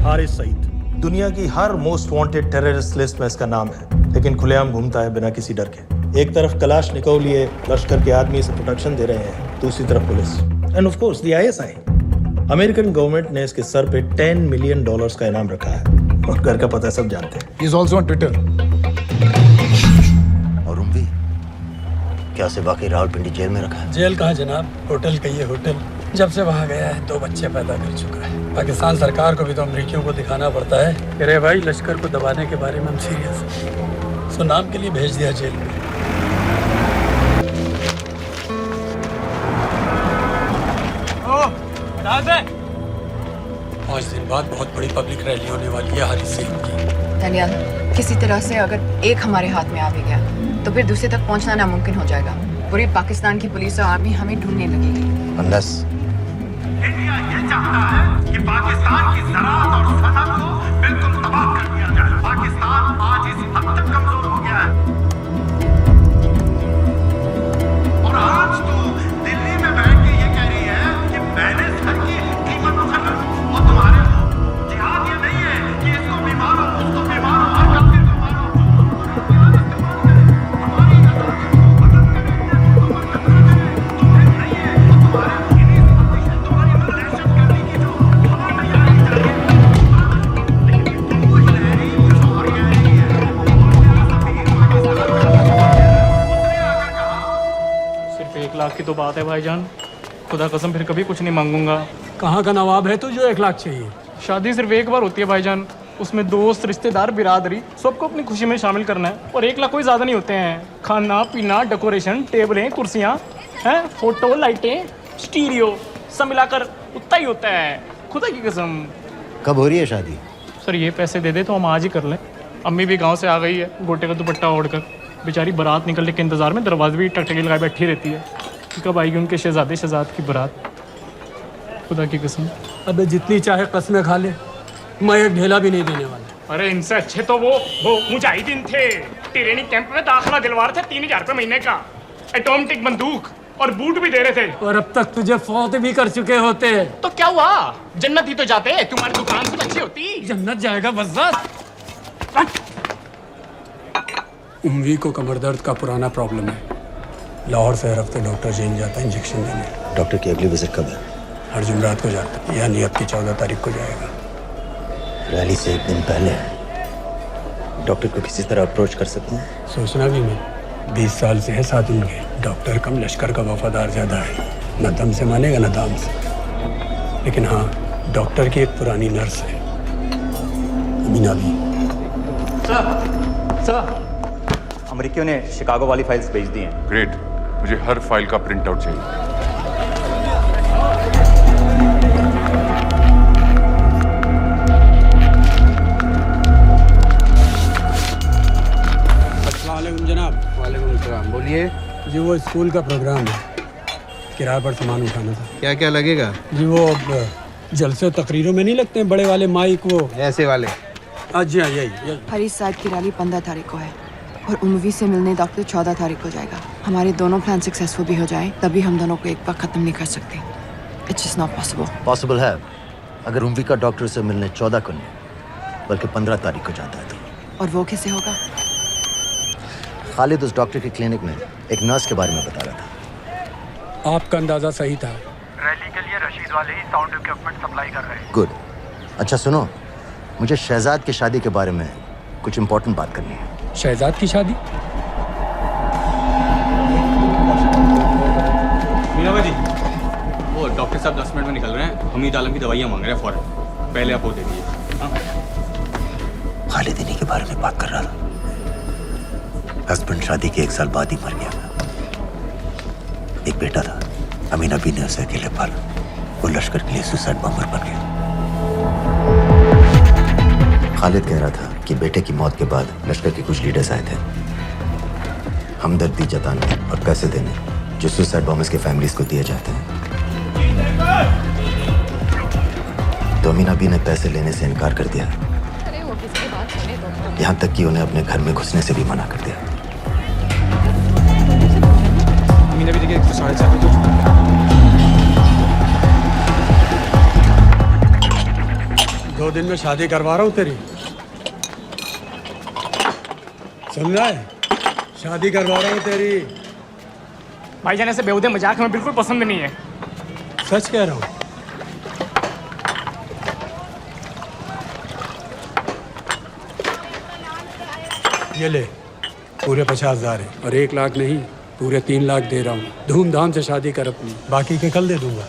हारिस सईद दुनिया की हर मोस्ट वांटेड टेररिस्ट लिस्ट में इसका नाम है, लेकिन खुलेआम घूमता है बिना किसी डर के। एक तरफ कलाशनिकोव लिए लश्कर के आदमी इसे प्रोटेक्शन दे रहे हैं, दूसरी तरफ police end of course the ISI. American government ने इसके सर पे $10 मिलियन का इनाम रखा है और घर का पता सब जानते हैं। He is also on Twitter. और उम्वी क्या उसे वाकई रावलपिंडी जेल में रखा है? जेल कहाँ जनाब, होटल कहिए होटल। जब से वहाँ गया है 2 बच्चे पैदा कर चुका है। पाकिस्तान सरकार को भी तो अमरीकियों को दिखाना पड़ता है। अरे भाई लश्कर को दबाने के बारे में हम सीरियस हैं। सो नाम के लिए भेज दिया जेल में। पाँच दिन बाद बहुत बड़ी पब्लिक रैली होने वाली है हारिस सईद की। दानियाल, किसी तरह से अगर एक हमारे हाथ में आ भी गया तो फिर दूसरे तक पहुंचना नामुमकिन हो जाएगा। पूरी पाकिस्तान की पुलिस और आर्मी हमें ढूंढने लगेगी। Unless इंडिया ये चाहता है कि पाकिस्तान की ज़राअत और सनअत को बिल्कुल तबाह कर दिया जाए। पाकिस्तान आज इस हद तक कमजोर हो गया है और आज तो दिल्ली में बैठ के ये कह रही है कि मैंने सर की कीमत मुकर्रर और तुम्हारे को जिहाद ये नहीं है कि इसको भी मारो उसको भी मारो हर काफिर को मारो। लाख की तो बात है भाईजान, खुदा कसम फिर कभी कुछ नहीं मांगूंगा। कहाँ का नवाब है तू जो 1 लाख चाहिए? शादी सिर्फ एक बार होती है भाईजान, उसमें दोस्त रिश्तेदार बिरादरी सबको अपनी खुशी में शामिल करना है और 1 लाख कोई ज़्यादा नहीं होते हैं। खाना पीना डेकोरेशन टेबलें कुर्सियाँ हैं फोटो लाइटें स्टीरियो सब मिलाकर उतना ही होता है, खुदा की कसम। कब हो रही है शादी? सर ये पैसे दे दे तो हम आज ही कर लें। अम्मी भी गाँव से आ गई है गोटे का दुपट्टा ओढ़कर, बेचारी बारात निकलने के इंतजार में दरवाजे भी टकटकी लगाए बैठी रहती है। कब आएगी उनके शहजाद की बारात, खुदा की कसम। अबे जितनी चाहे कसमें खा ले, मैं एक ढेला भी नहीं देने वाला। अरे इनसे अच्छे तो वो मुजाहिदीन थे, ट्रेनिंग कैंप में दाखिला दिलवा रहे थे 3000 रुपये महीने का, एटॉमिक बंदूक और बूट भी दे रहे थे। और अब तक तुझे फौत भी कर चुके होते। तो क्या हुआ, जन्नत ही तो जाते, तुम्हारी दुकान से अच्छी होती। जन्नत जाएगा बस। उम्वी को कमर दर्द का पुराना प्रॉब्लम है, लाहौर से हर हफ्ते डॉक्टर चेंज जाता है इंजेक्शन देने। डॉक्टर की अगली विजिट कब है? हर जुमरात को जाता है, यानी अब की 14 तारीख को जाएगा। रैली से 1 दिन पहले डॉक्टर को किसी तरह अप्रोच कर सकते हैं? सोचना भी नहीं, 20 साल से है साथ उनके। डॉक्टर कम लश्कर का वफादार ज़्यादा है, न दम से मानेगा न दाम से। लेकिन हाँ, डॉक्टर की एक पुरानी नर्स है अमीना भी। सर अमेरिकियों ने शिकागो वाली फाइल्स भेज दी हैं। ग्रेट, मुझे हर फाइल का प्रिंट आउट चाहिए। अस्सलामुअलैकुम जनाब। वालेकुम सलाम, बोलिए। जी वो स्कूल का प्रोग्राम है, किराए पर सामान उठाना था। क्या क्या लगेगा? जी वो जलसे तकरीरों में नहीं लगते हैं बड़े वाले माइक, वो ऐसे वाले? जी हाँ यही। हरीश साहब की रैली 15 तारीख को है और उम्वी से मिलने डॉक्टर 14 तारीख को जाएगा। हमारे दोनों प्लान सक्सेसफुल भी हो जाए तभी हम दोनों को एक बार खत्म नहीं कर सकते। It's just not possible. Possible है अगर उम्वी का डॉक्टर से मिलने 14 को नहीं बल्कि 15 तारीख को जाता है तो। और वो कैसे होगा? खालिद उस डॉक्टर की क्लिनिक में एक नर्स के बारे में बता रहा था। आपका अंदाजा सही था। रैली के लिए रशीद वाले ही साउंड इक्विपमेंट सप्लाई कर रहे हैं। गुड। अच्छा सुनो, मुझे शहजाद की शादी के बारे में कुछ इंपॉर्टेंट बात करनी है। शहजाद की शादी? मीना जी, वो डॉक्टर साहब 10 मिनट में निकल रहे हैं। हमीद आलम की दवाइयाँ मांग रहे हैं फौरन, पहले आप वो दे दीजिए। खालिद इन्हीं के बारे में बात कर रहा था। हस्बैंड शादी के 1 साल बाद ही मर गया। एक बेटा था, अमीना भी ने उसे अकेले पाला। वो लश्कर के लिए सुसाइड बॉम्बर बन गया। खालिद कह रहा था कि बेटे की मौत के बाद लश्कर के कुछ लीडर्स आए थे हमदर्दी जताने और पैसे देने, जो सुसाइड बॉम्बर्स के फैमिलीज को दिए जाते हैं। तो अमीना भी ने पैसे लेने से इनकार कर दिया यहाँ तक कि उन्हें अपने घर में घुसने से भी मना कर दिया। मीना भी देखिए 4:30 बजे। 2 दिन में शादी करवा रहा हूँ तेरी, सुन रहा है? शादी करवा रहा हूँ तेरी। भाईजान ऐसे बेहुदे मजाक हमें बिल्कुल पसंद नहीं है। सच कह रहा हूँ। ये ले, पूरे 50,000 है और 1 लाख नहीं, पूरे 3 लाख दे रहा हूँ। धूमधाम से शादी कर अपनी, बाकी के कल दे दूंगा।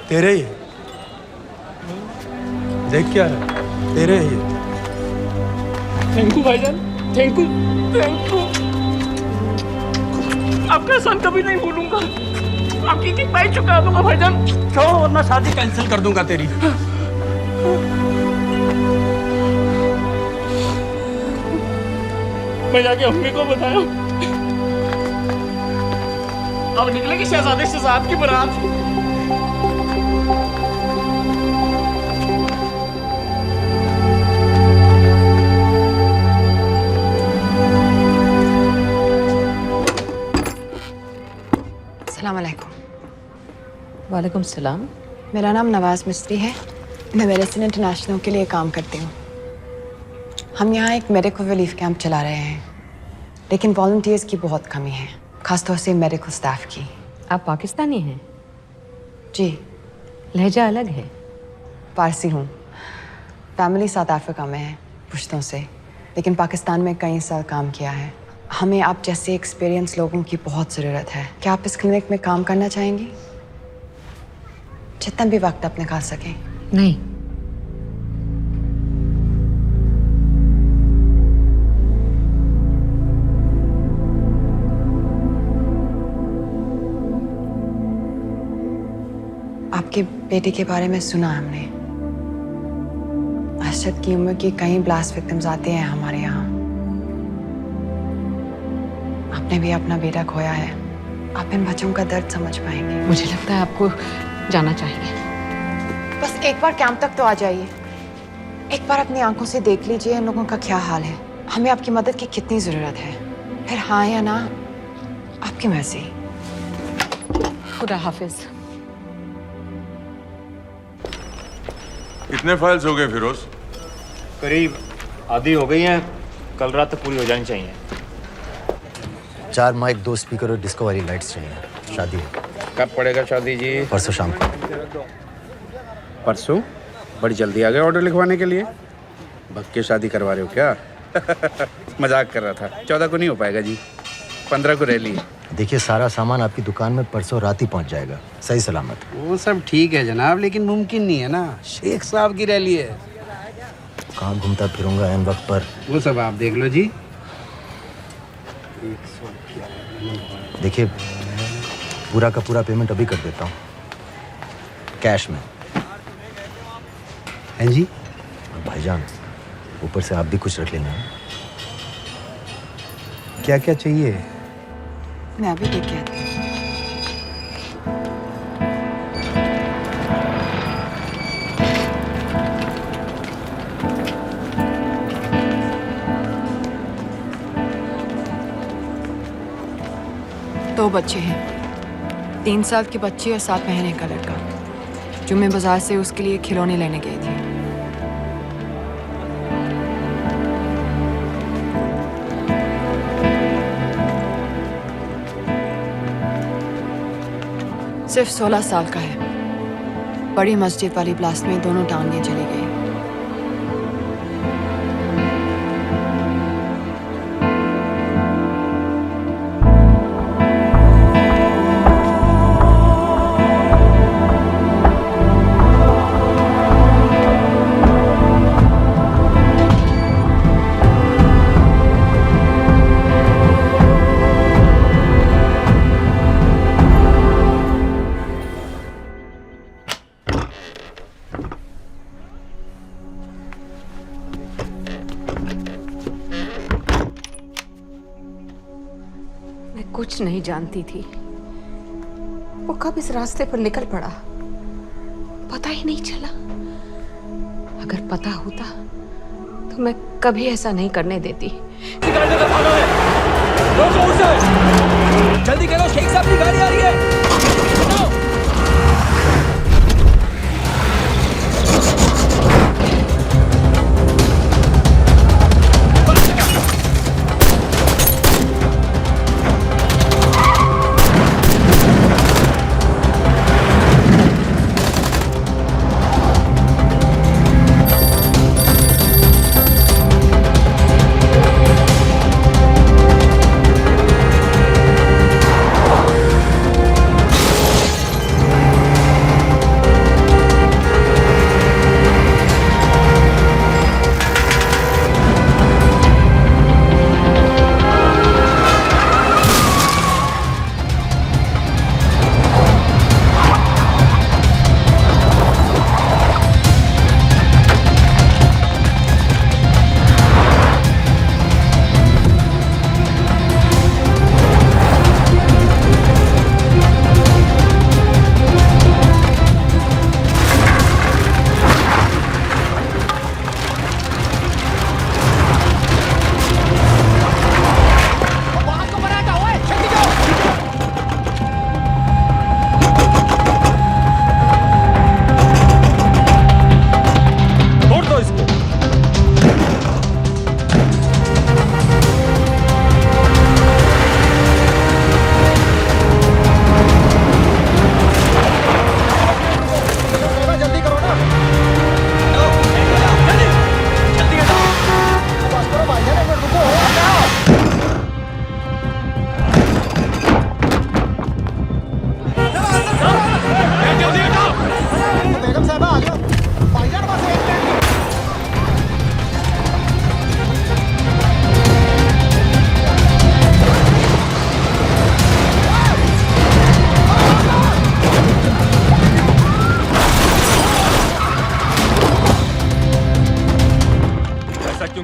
तेरे ही देख क्या है, तेरे ही। थैंक यू भाईजान, थैंक यू, थैंक यू। आपका एहसान कभी नहीं भूलूंगा। आपकी की पाई चुका दूंगा भाईजान। क्यों, वरना शादी कैंसिल कर दूंगा तेरी। मैं जाके अम्मी को बताया। अब निकलेगी शहजादे शहजाद की बारात। अस्सलाम वालेकुम। वालेकुम सलाम। मेरा नाम नवाज मिस्त्री है। मैं मेडिसिन इंटरनेशनल के लिए काम करती हूँ। हम यहाँ एक मेडिकल रिलीफ कैंप चला रहे हैं, लेकिन वॉलंटियर्स की बहुत कमी है, खासतौर से मेडिकल स्टाफ की। आप पाकिस्तानी हैं? जी। लहजा अलग है। पारसी हूँ। फैमिली साउथ अफ्रीका में है पुश्तों से, लेकिन पाकिस्तान में कई साल काम किया है। हमें आप जैसे एक्सपीरियंस लोगों की बहुत ज़रूरत है। क्या आप इस क्लिनिक में काम करना चाहेंगी? जितना भी वक्त आप निकाल सकें। नहीं। आपके बेटे के बारे में सुना हमने। अरशद की उम्र के कई ब्लास्ट विक्टिम्स आते हैं हमारे यहाँ। आपने भी अपना बेटा खोया है। आप इन बच्चों का दर्द समझ पाएंगे। मुझे लगता है आपको जाना चाहिए। बस एक बार कैंप तक तो आ जाइए। एक बार अपनी आंखों से देख लीजिए इन लोगों का क्या हाल है। हमें आपकी मदद की कितनी ज़रूरत है। फिर हाँ या ना, आपकी मर्जी। खुदा हाफिज। कितने फाइल्स हो गए फिरोज? करीब आधी हो गई हैं, कल रात तक पूरी हो जानी चाहिए। 4 माइक, 2 स्पीकर और डिस्को वाली लाइट्स चाहिए। शादी है। कब पड़ेगा शादी जी? परसों शाम को। परसों? बड़ी जल्दी आ गए ऑर्डर लिखवाने के लिए। भग के शादी करवा रहे हो क्या? मजाक कर रहा था। 14 को नहीं हो पाएगा जी, 15 को रैली है। देखिए, सारा सामान आपकी दुकान में परसों रात ही पहुंच जाएगा, सही सलामत। वो सब ठीक है जनाब, लेकिन मुमकिन नहीं है ना। शेख साहब की रैली है। कहाँ घूमता फिरूंगा एन वक्त पर? वो सब आप देख लो जी। देखिए, पूरा का पूरा पेमेंट अभी कर देता हूँ, कैश में। हैं जी? और भाईजान, ऊपर से आप भी कुछ रख लेना। क्या क्या चाहिए? मैं अभी देख के आती हूँ। दो बच्चे हैं, 3 साल की बच्ची और 7 महीने का लड़का, जो मैं बाजार से उसके लिए खिलौने लेने गई थी। सिर्फ 16 साल का है। बड़ी मस्जिद वाली ब्लास्ट में दोनों टांगें चली गई। कुछ नहीं जानती थी, वो कब इस रास्ते पर निकल पड़ा पता ही नहीं चला। अगर पता होता तो मैं कभी ऐसा नहीं करने देती। जल्दी करो, शेख साहब की गाड़ी आ रही है।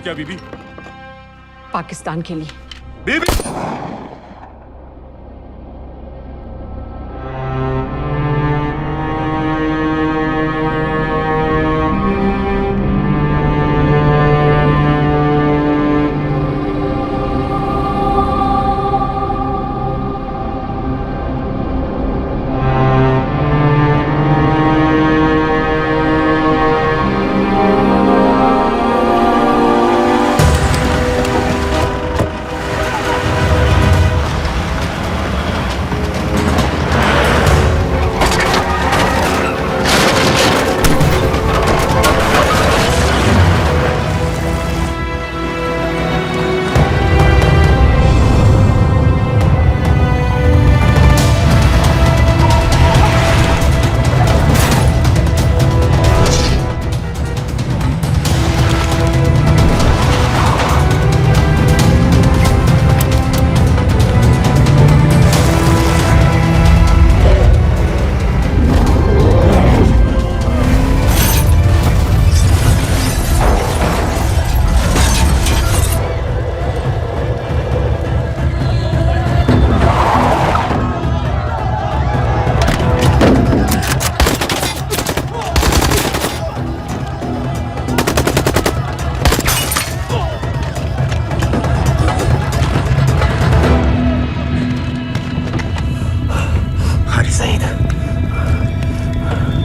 क्या बीबी? पाकिस्तान के लिए। बीबी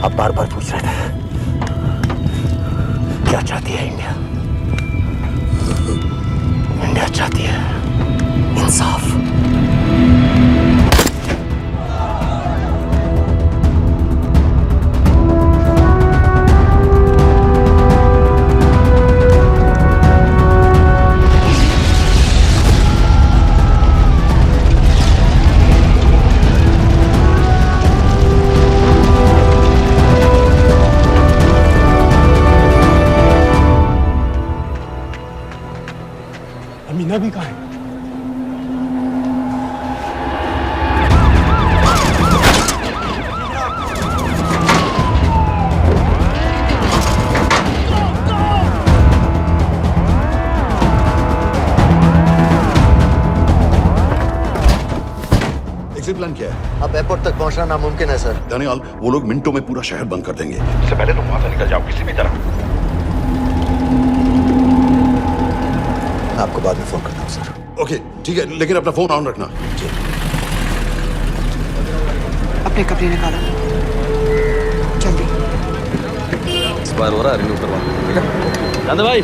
आप बार बार पूछ रहे थे क्या चाहती है इंडिया? इंडिया चाहती है इंसाफ। अमीना भी कहाँ है? एग्जिट प्लान क्या है? अब एयरपोर्ट तक पहुंचना नामुमकिन है सर। दानियाल, वो लोग मिनटों में पूरा शहर बंद कर देंगे। इससे पहले तुम वहां से निकल जाओ किसी भी तरह। आपको बाद में फोन करता हूँ सर। ओके ठीक है, लेकिन अपना फोन ऑन रखना। अपने कपड़े निकालो जल्दी। एक्सपायर हो रहा है, रिन्यू करवा ठीक है दादा भाई।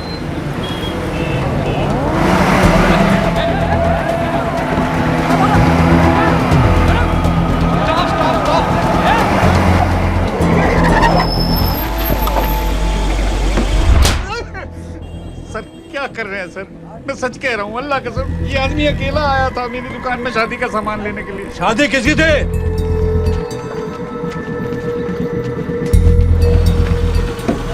सर क्या कर रहे हैं सर? मैं सच कह रहा हूँ, अल्लाह कसम, ये आदमी अकेला आया था मेरी दुकान में शादी का सामान लेने के लिए। शादी किसकी थे?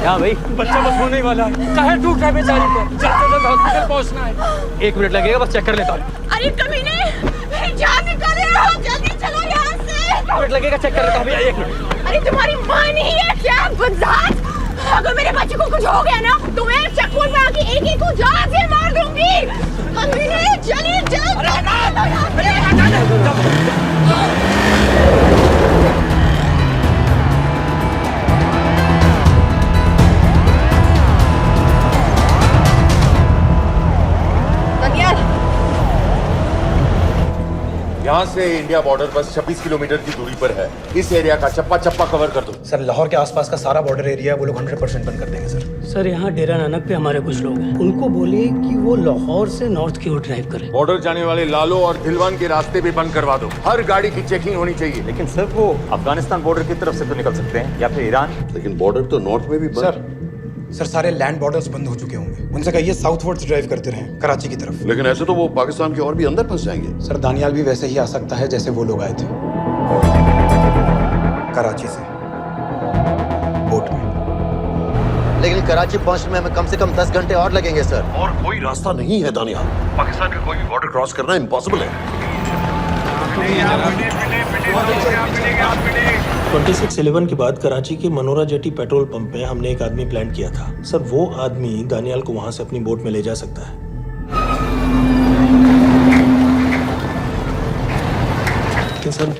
क्या भाई? बच्चा बस होने ही वाला है। चाहे टूट रहा है बेचारी पर, जल्द से जल्द हॉस्पिटल पहुंचना है। 1 मिनट लगेगा, बस चेक कर लेता हूँ। अरे कमीने, मेरी जान निकाल रहे हो, जल्दी चलो यहाँ से। 1 मिनट लगेगा, चेक कर लेता हूँ भैया, 1 मिनट। अरे तुम्हारी माँ नहीं है क्या बदजात? अगर मेरे बच्चे को कुछ हो गया ना तो मैं चक्कू में आके एक को जान से मार दूंगी। कमीने चलिए जल्द। यहाँ से इंडिया बॉर्डर बस 26 किलोमीटर की दूरी पर है। इस एरिया का चप्पा चप्पा कवर कर दो। सर लाहौर के आसपास का सारा बॉर्डर एरिया वो लोग 100% बंद कर देंगे सर। सर यहाँ डेरा नानक पे हमारे कुछ लोग हैं, उनको बोलिए कि वो लाहौर से नॉर्थ की ओर ड्राइव करें। बॉर्डर जाने वाले लालो और दिलवान के रास्ते भी बंद करवा दो। हर गाड़ी की चेकिंग होनी चाहिए। लेकिन सर वो अफगानिस्तान बॉर्डर की तरफ से तो निकल सकते हैं, या फिर ईरान। लेकिन बॉर्डर तो नॉर्थ में भी बंद। सर सारे लैंड बॉर्डर्स बंद हो चुके होंगे, उनसे कहिए साउथवर्ड्स ड्राइव करते रहें कराची की तरफ। लेकिन ऐसे तो वो पाकिस्तान के और भी अंदर फंस जाएंगे। सर दानियाल भी वैसे ही आ सकता है जैसे वो लोग आए थे, कराची से बोट में। लेकिन कराची पहुंचने में हमें कम से कम 10 घंटे और लगेंगे सर। और कोई रास्ता नहीं है दानियाल, पाकिस्तान का कोई भी बॉर्डर क्रॉस करना इम्पॉसिबल है। 26/11 के बाद कराची के मनोरा जेटी पेट्रोल पंप पे हमने एक आदमी प्लान किया था सर। वो आदमी दानियाल को वहां से अपनी बोट में ले जा सकता है।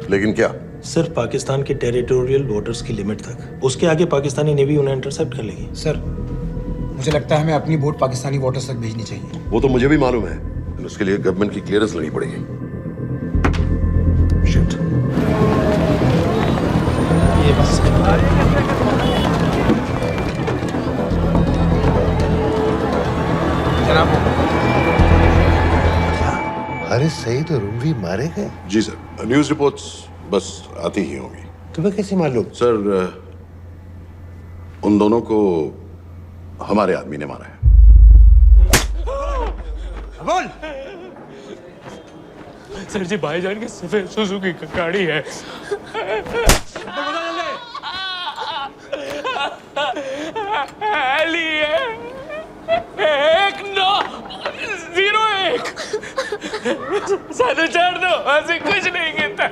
लेकिन क्या? सिर्फ पाकिस्तान के टेरिटोरियल बॉर्डर्स की लिमिट तक, उसके आगे पाकिस्तानी नेवी उन्हें इंटरसेप्ट कर लेगी। सर मुझे लगता है हमें अपनी बोट पाकिस्तानी वाटर्स तक भेजनी चाहिए। वो तो मुझे भी मालूम है, लेकिन उसके लिए गवर्नमेंट की क्लियरेंस लेनी पड़ेगी। शिट। ये बस जनाब, हारिस सईद और उमरी मारे गए? जी सर, न्यूज़ रिपोर्ट्स बस आती ही होंगी। तुम्हें कैसे मालूम? सर उन दोनों को हमारे आदमी ने मारा है। बोल सर जी, भाईजान की सफेद सुजुकी की गाड़ी है। सारे छोड़ दो, ऐसे कुछ नहीं गिनता,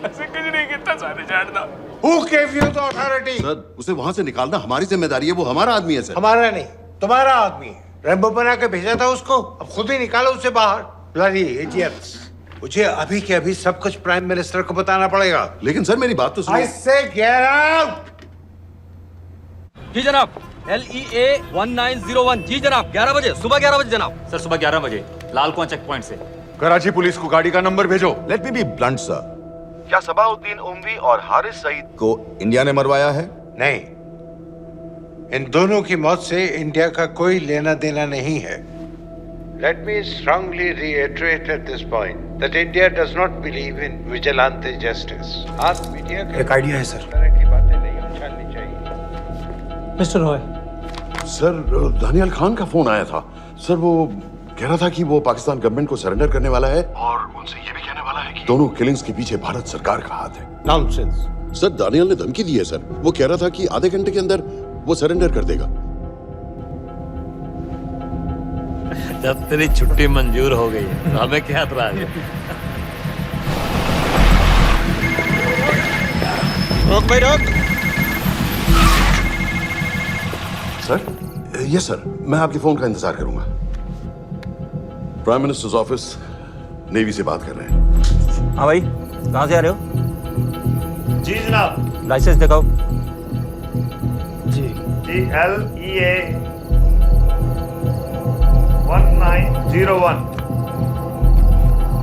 ऐसे कुछ नहीं गिनता, सारे छोड़ दो। Who gave you the authority? Sir उसे वहां से निकालना हमारी जिम्मेदारी है, वो हमारा आदमी है सर। हमारा नहीं, तुम्हारा आदमी है। रेम्बो बना के भेजा था उसको, अब खुद ही निकालो उसे बाहर। Bloody idiots! मुझे अभी के अभी सब कुछ प्राइम मिनिस्टर को बताना पड़ेगा। लेकिन सर मेरी बात तो सुनो। I say get out! जी जनाब, LEA 1901। जी जनाब, 11 बजे, सुबह 11 बजे जनाब। सर सुबह 11 बजे लालकुआं चेक पॉइंट से। कराची पुलिस को गाड़ी का नंबर भेजो। Let me be blunt sir, क्या सबाउद्दीन उमवी और हारिस सईद को इंडिया ने मरवाया है? नहीं, इन दोनों की मौत से इंडिया का कोई लेना देना नहीं है। Let me strongly reiterate at this point that India does not believe in vigilante justice. आप मीडिया एक आइडिया है सर। तरह की बातें नहीं उछालनी चाहिए। मिस्टर रॉय, सर दानियाल खान का फोन आया था सर। वो कह रहा था कि वो पाकिस्तान गवर्नमेंट को सरेंडर करने वाला है और उनसे ये भी कहने वाला है कि दोनों किलिंग्स के पीछे भारत सरकार का हाथ है। नॉनसेंस। सर दानियाल ने धमकी दी है सर। वो कह रहा था कि आधे घंटे के अंदर वो सरेंडर कर देगा। जब तेरी छुट्टी मंजूर हो गई है, हमें क्या एतराज है? रोक भाई रोक। सर यस सर, मैं आपके फोन का इंतजार करूंगा। प्राइम मिनिस्टर्स ऑफिस नेवी से बात कर रहे हैं। हाँ भाई, कहाँ से आ रहे हो? जी जनाब। लाइसेंस दिखाओ। जी LEA 1901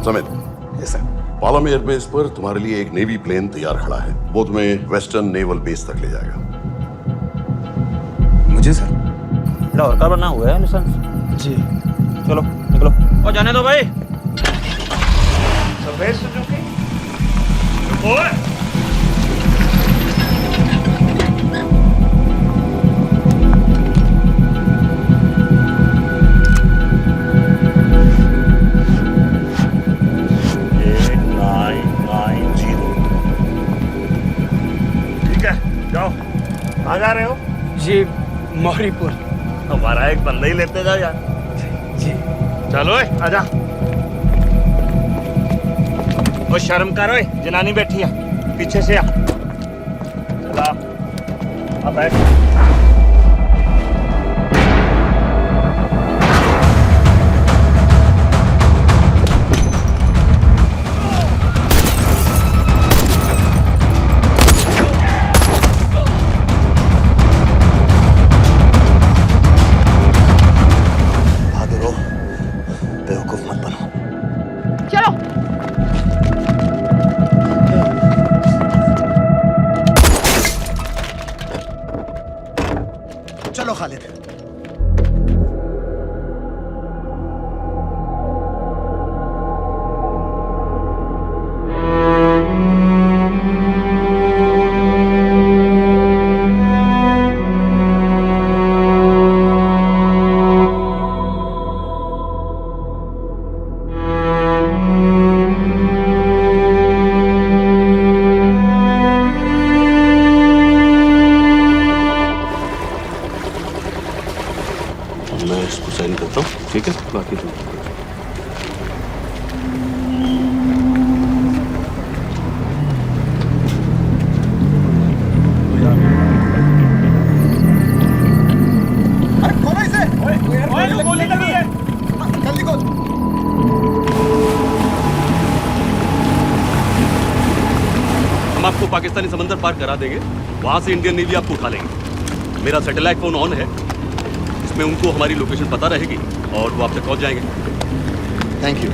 Samit. Yes sir. Palam airbase पर तुम्हारे लिए एक नेवी प्लेन तैयार खड़ा है। वो तुम्हें वेस्टर्न नेवल बेस तक ले जाएगा। मुझे सर? लाहौर का बना हुआ है लाइसेंस जी। चलो निकलो और जाने दो भाई। सफेद सुजुकी रिपोर्ट। जाओ। कहाँ जा रहे हो? जी मौरीपुर। हमारा एक बंदा ही लेते जाओ यार। जी चलो आजा। ओ शर्म करो, जनानी बैठी है पीछे से आ। चला अब बैठ। चलो। चलो खालिद। मैं इसको साइन करता हूँ, ठीक है? बाकी तुम हम आपको पाकिस्तानी समंदर पार करा देंगे, वहां से इंडियन नेवी आपको उठा लेंगे। मेरा सैटेलाइट फोन ऑन है, इसमें उनको हमारी लोकेशन पता रहेगी और वो आप तक पहुंच जाएंगे। Thank you.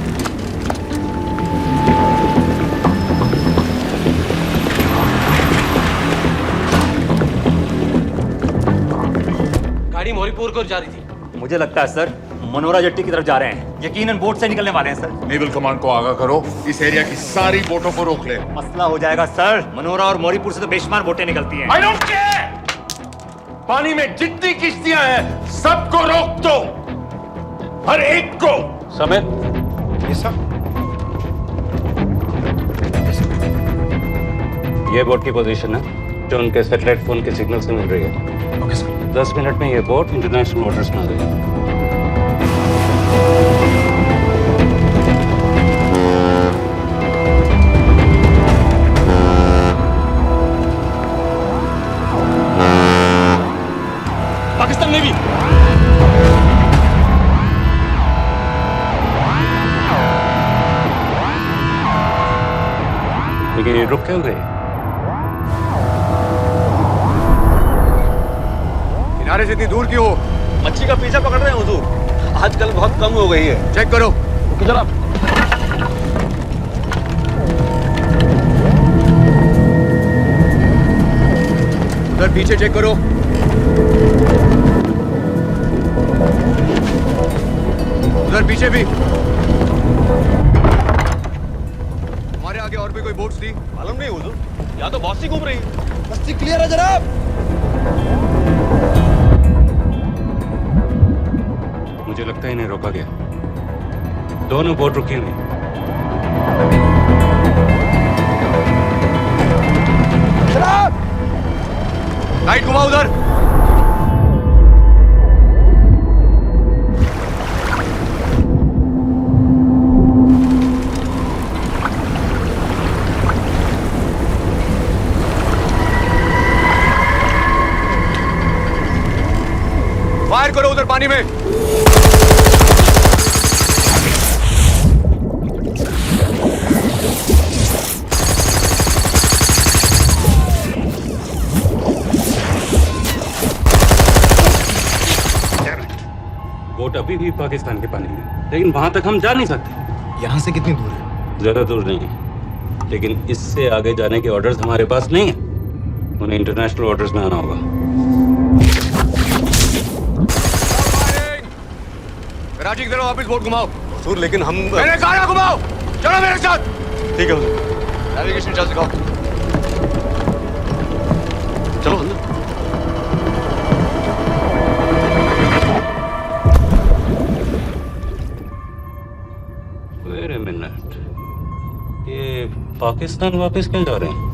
गाड़ी मौरीपुर को जा रही थी। मुझे लगता है सर मनोरा जेट्टी की तरफ जा रहे हैं। यकीनन बोट से निकलने वाले हैं सर। नेवल कमांड को आगाह करो, इस एरिया की सारी बोटों को रोक ले। मसला हो जाएगा सर। मनोरा और मौरीपुर से तो बेशुमार बोटें निकलती हैं। I don't care! पानी में जितनी किश्तियां हैं सबको रोक दो, हर एक को। समित। Yes sir. ये बोट की पोजीशन है जो उनके सैटेलाइट फोन के सिग्नल से मिल रही है। Okay sir. 10 मिनट में ये बोट इंटरनेशनल वाटर्स में आ गई। पाकिस्तान नेवी। लेकिन ये रुक क्यों गए? किनारे से इतनी दूर क्यों हो? मच्छी का पीछा पकड़ रहे हैं हुजूर। आजकल बहुत कम हो गई है। चेक करो। ओके जनाब। उधर पीछे चेक करो। उधर पीछे भी। हमारे आगे और भी कोई बोट्स थी? मालूम नहीं हुजूर, यहाँ तो बहुत सी घूम रही है। बस्ती क्लियर है जनाब। मुझे लगता है इन्हें रोका गया। दोनों बोट रुकी हुई। लाइट घुमा उधर। फायर करो उधर पानी में। बोट बोट अभी भी पाकिस्तान के पानी में, लेकिन वहां तक हम जा नहीं सकते। यहाँ से कितनी दूर है? ज्यादा दूर नहीं है, लेकिन इससे आगे जाने के ऑर्डर्स हमारे पास नहीं है। उन्हें इंटरनेशनल ऑर्डर्स में आना होगा। राजी की तरफ वापस बोट घुमाओ। हुजूर लेकिन हम मैंने कहा ना घुमाओ, चलो मेरे साथ। ठीक है हुजूर। नेविगेशन चार्ज दिखाओ। चलो अंदर। वेट अ मिनट, ये पाकिस्तान वापस क्यों जा रहे हैं?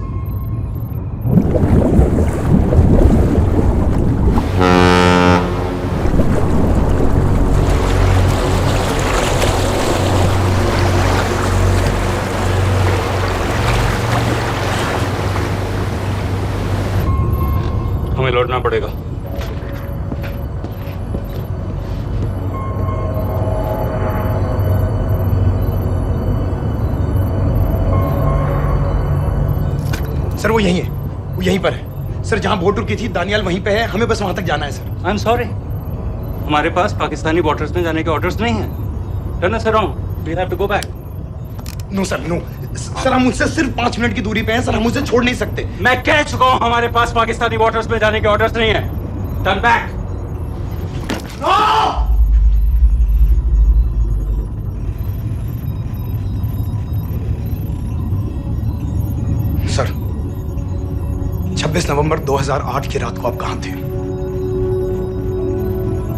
हमें लौटना पड़ेगा। सर वो यहीं है, वो यहीं पर है। सर जहां बोट रुकी थी दानियाल वहीं पे है, हमें बस वहां तक जाना है सर। आई एम सॉरी, हमारे पास पाकिस्तानी वाटर्स में जाने के ऑर्डर्स नहीं है। Turn us around, we have to go back. No sir, no sir, हम मुझसे सिर्फ 5 मिनट की दूरी पे हैं सर, हम उसे छोड़ नहीं सकते। मैं कह चुका हूं हमारे पास पाकिस्तानी वाटर्स में जाने के ऑर्डर्स नहीं है। Turn back. सर 26 नवंबर 2008 की रात को आप कहां थे?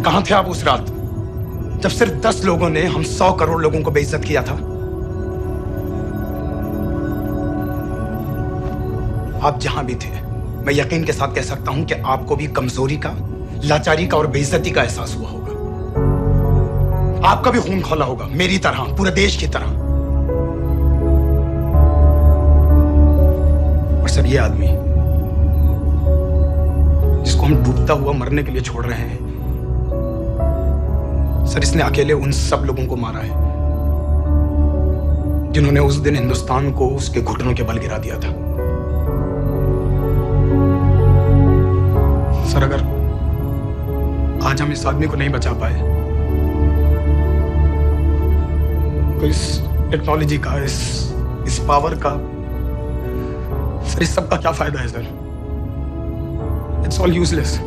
कहां थे आप उस रात जब सिर्फ 10 लोगों ने हम 100 करोड़ लोगों को बेइज्जत किया था? आप जहां भी थे, मैं यकीन के साथ कह सकता हूं कि आपको भी कमजोरी का, लाचारी का और बेइज्जती का एहसास हुआ होगा। आपका भी खून खौला होगा, मेरी तरह, पूरे देश की तरह। और सर ये आदमी जिसको हम डूबता हुआ मरने के लिए छोड़ रहे हैं, सर इसने अकेले उन सब लोगों को मारा है जिन्होंने उस दिन हिंदुस्तान को उसके घुटनों के बल गिरा दिया था। सर अगर आज हम इस आदमी को नहीं बचा पाए तो इस टेक्नोलॉजी का, इस पावर का, सर इस सब का क्या फायदा है सर? It's all useless.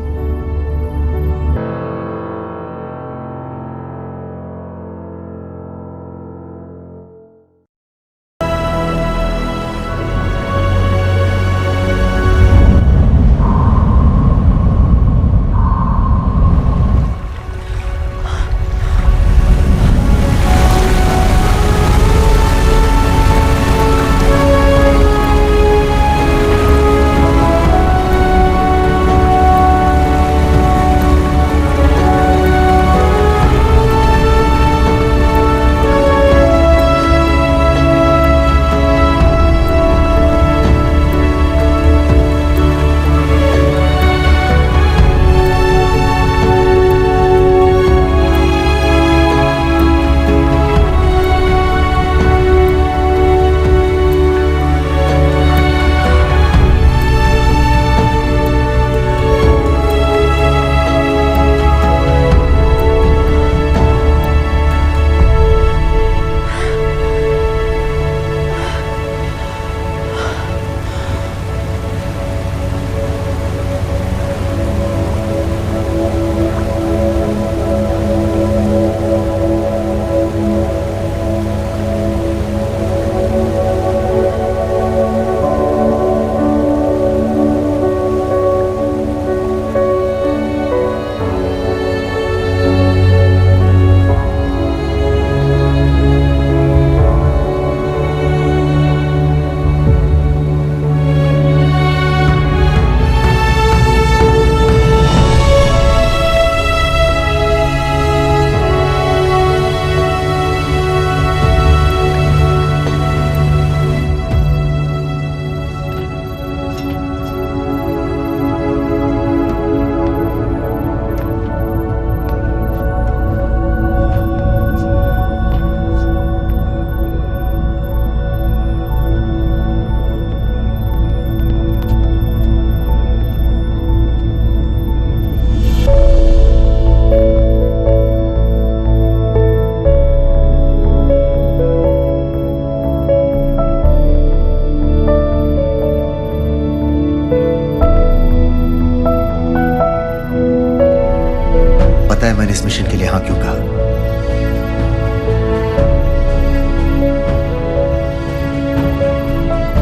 इस मिशन के लिए हाँ क्यों कहा?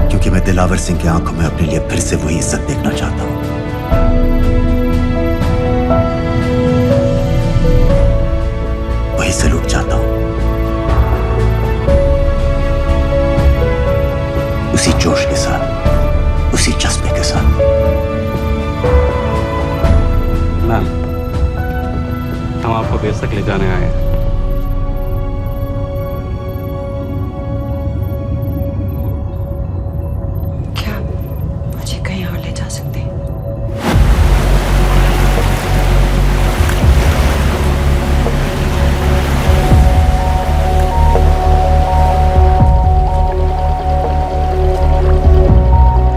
क्योंकि मैं दिलावर सिंह की आंखों में अपने लिए फिर से वही इज्जत देखना चाहता हूं। वही सैल्यूट चाहता हूं, उसी जोश के साथ, उसी जज्बे के साथ। मैम, हम आपको बेशक ले जाने आए हैं। क्या मुझे कहीं और ले जा सकते हैं?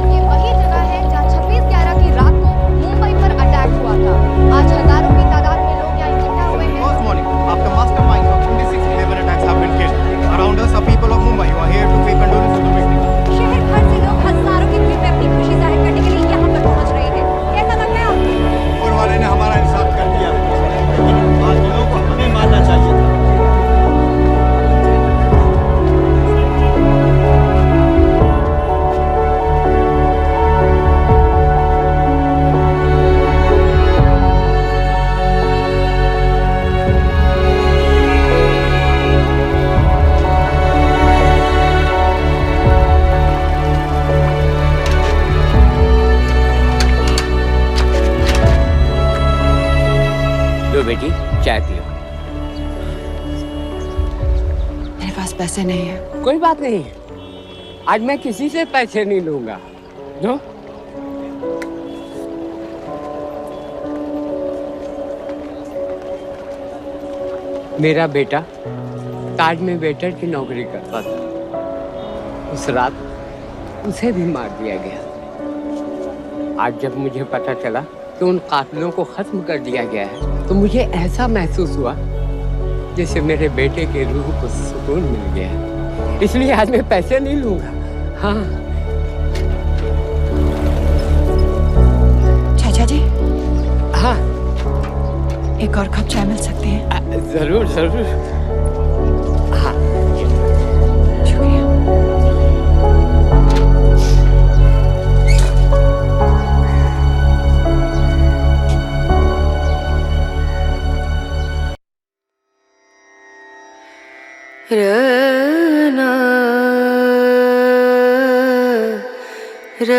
ये वही जगह है जहाँ 26/11 की रात को मुंबई पर अटैक हुआ था। आज हजारों की तादाद में लोग यहाँ इकट्ठा हुए हैं। First morning, after masterminds of 26/11 attacks have been killed, around us are people of Mumbai who are here to pay condolences to the victims. शहर भर से लोग हजारों की भीड़ में अपनी खुशी जाहिर करने के लिए यहाँ पर पहुँच रहे हैं। कैसा लग रहा है आपको? ऊपर वाले ने हमारा इंसाफ कर दिया, लेकिन बाकियों को हमें मानना चाहिए था। लो बेटी, चाय पियो। मेरे पास पैसे नहीं है। कोई बात नहीं, आज मैं किसी से पैसे नहीं लूंगा। लो। मेरा बेटा ताज में वेटर की नौकरी करता था। उस रात उसे भी मार दिया गया। आज जब मुझे पता चला कि उन कातिलों को खत्म कर दिया गया है, तो मुझे ऐसा महसूस हुआ जैसे मेरे बेटे के रूह को सुकून मिल गया है। इसलिए आज मैं पैसे नहीं लूंगा। हाँ। चाचा जी। हाँ। एक और कप चाय मिल सकती है? जरूर जरूर। हाँ। शुक्रिया। र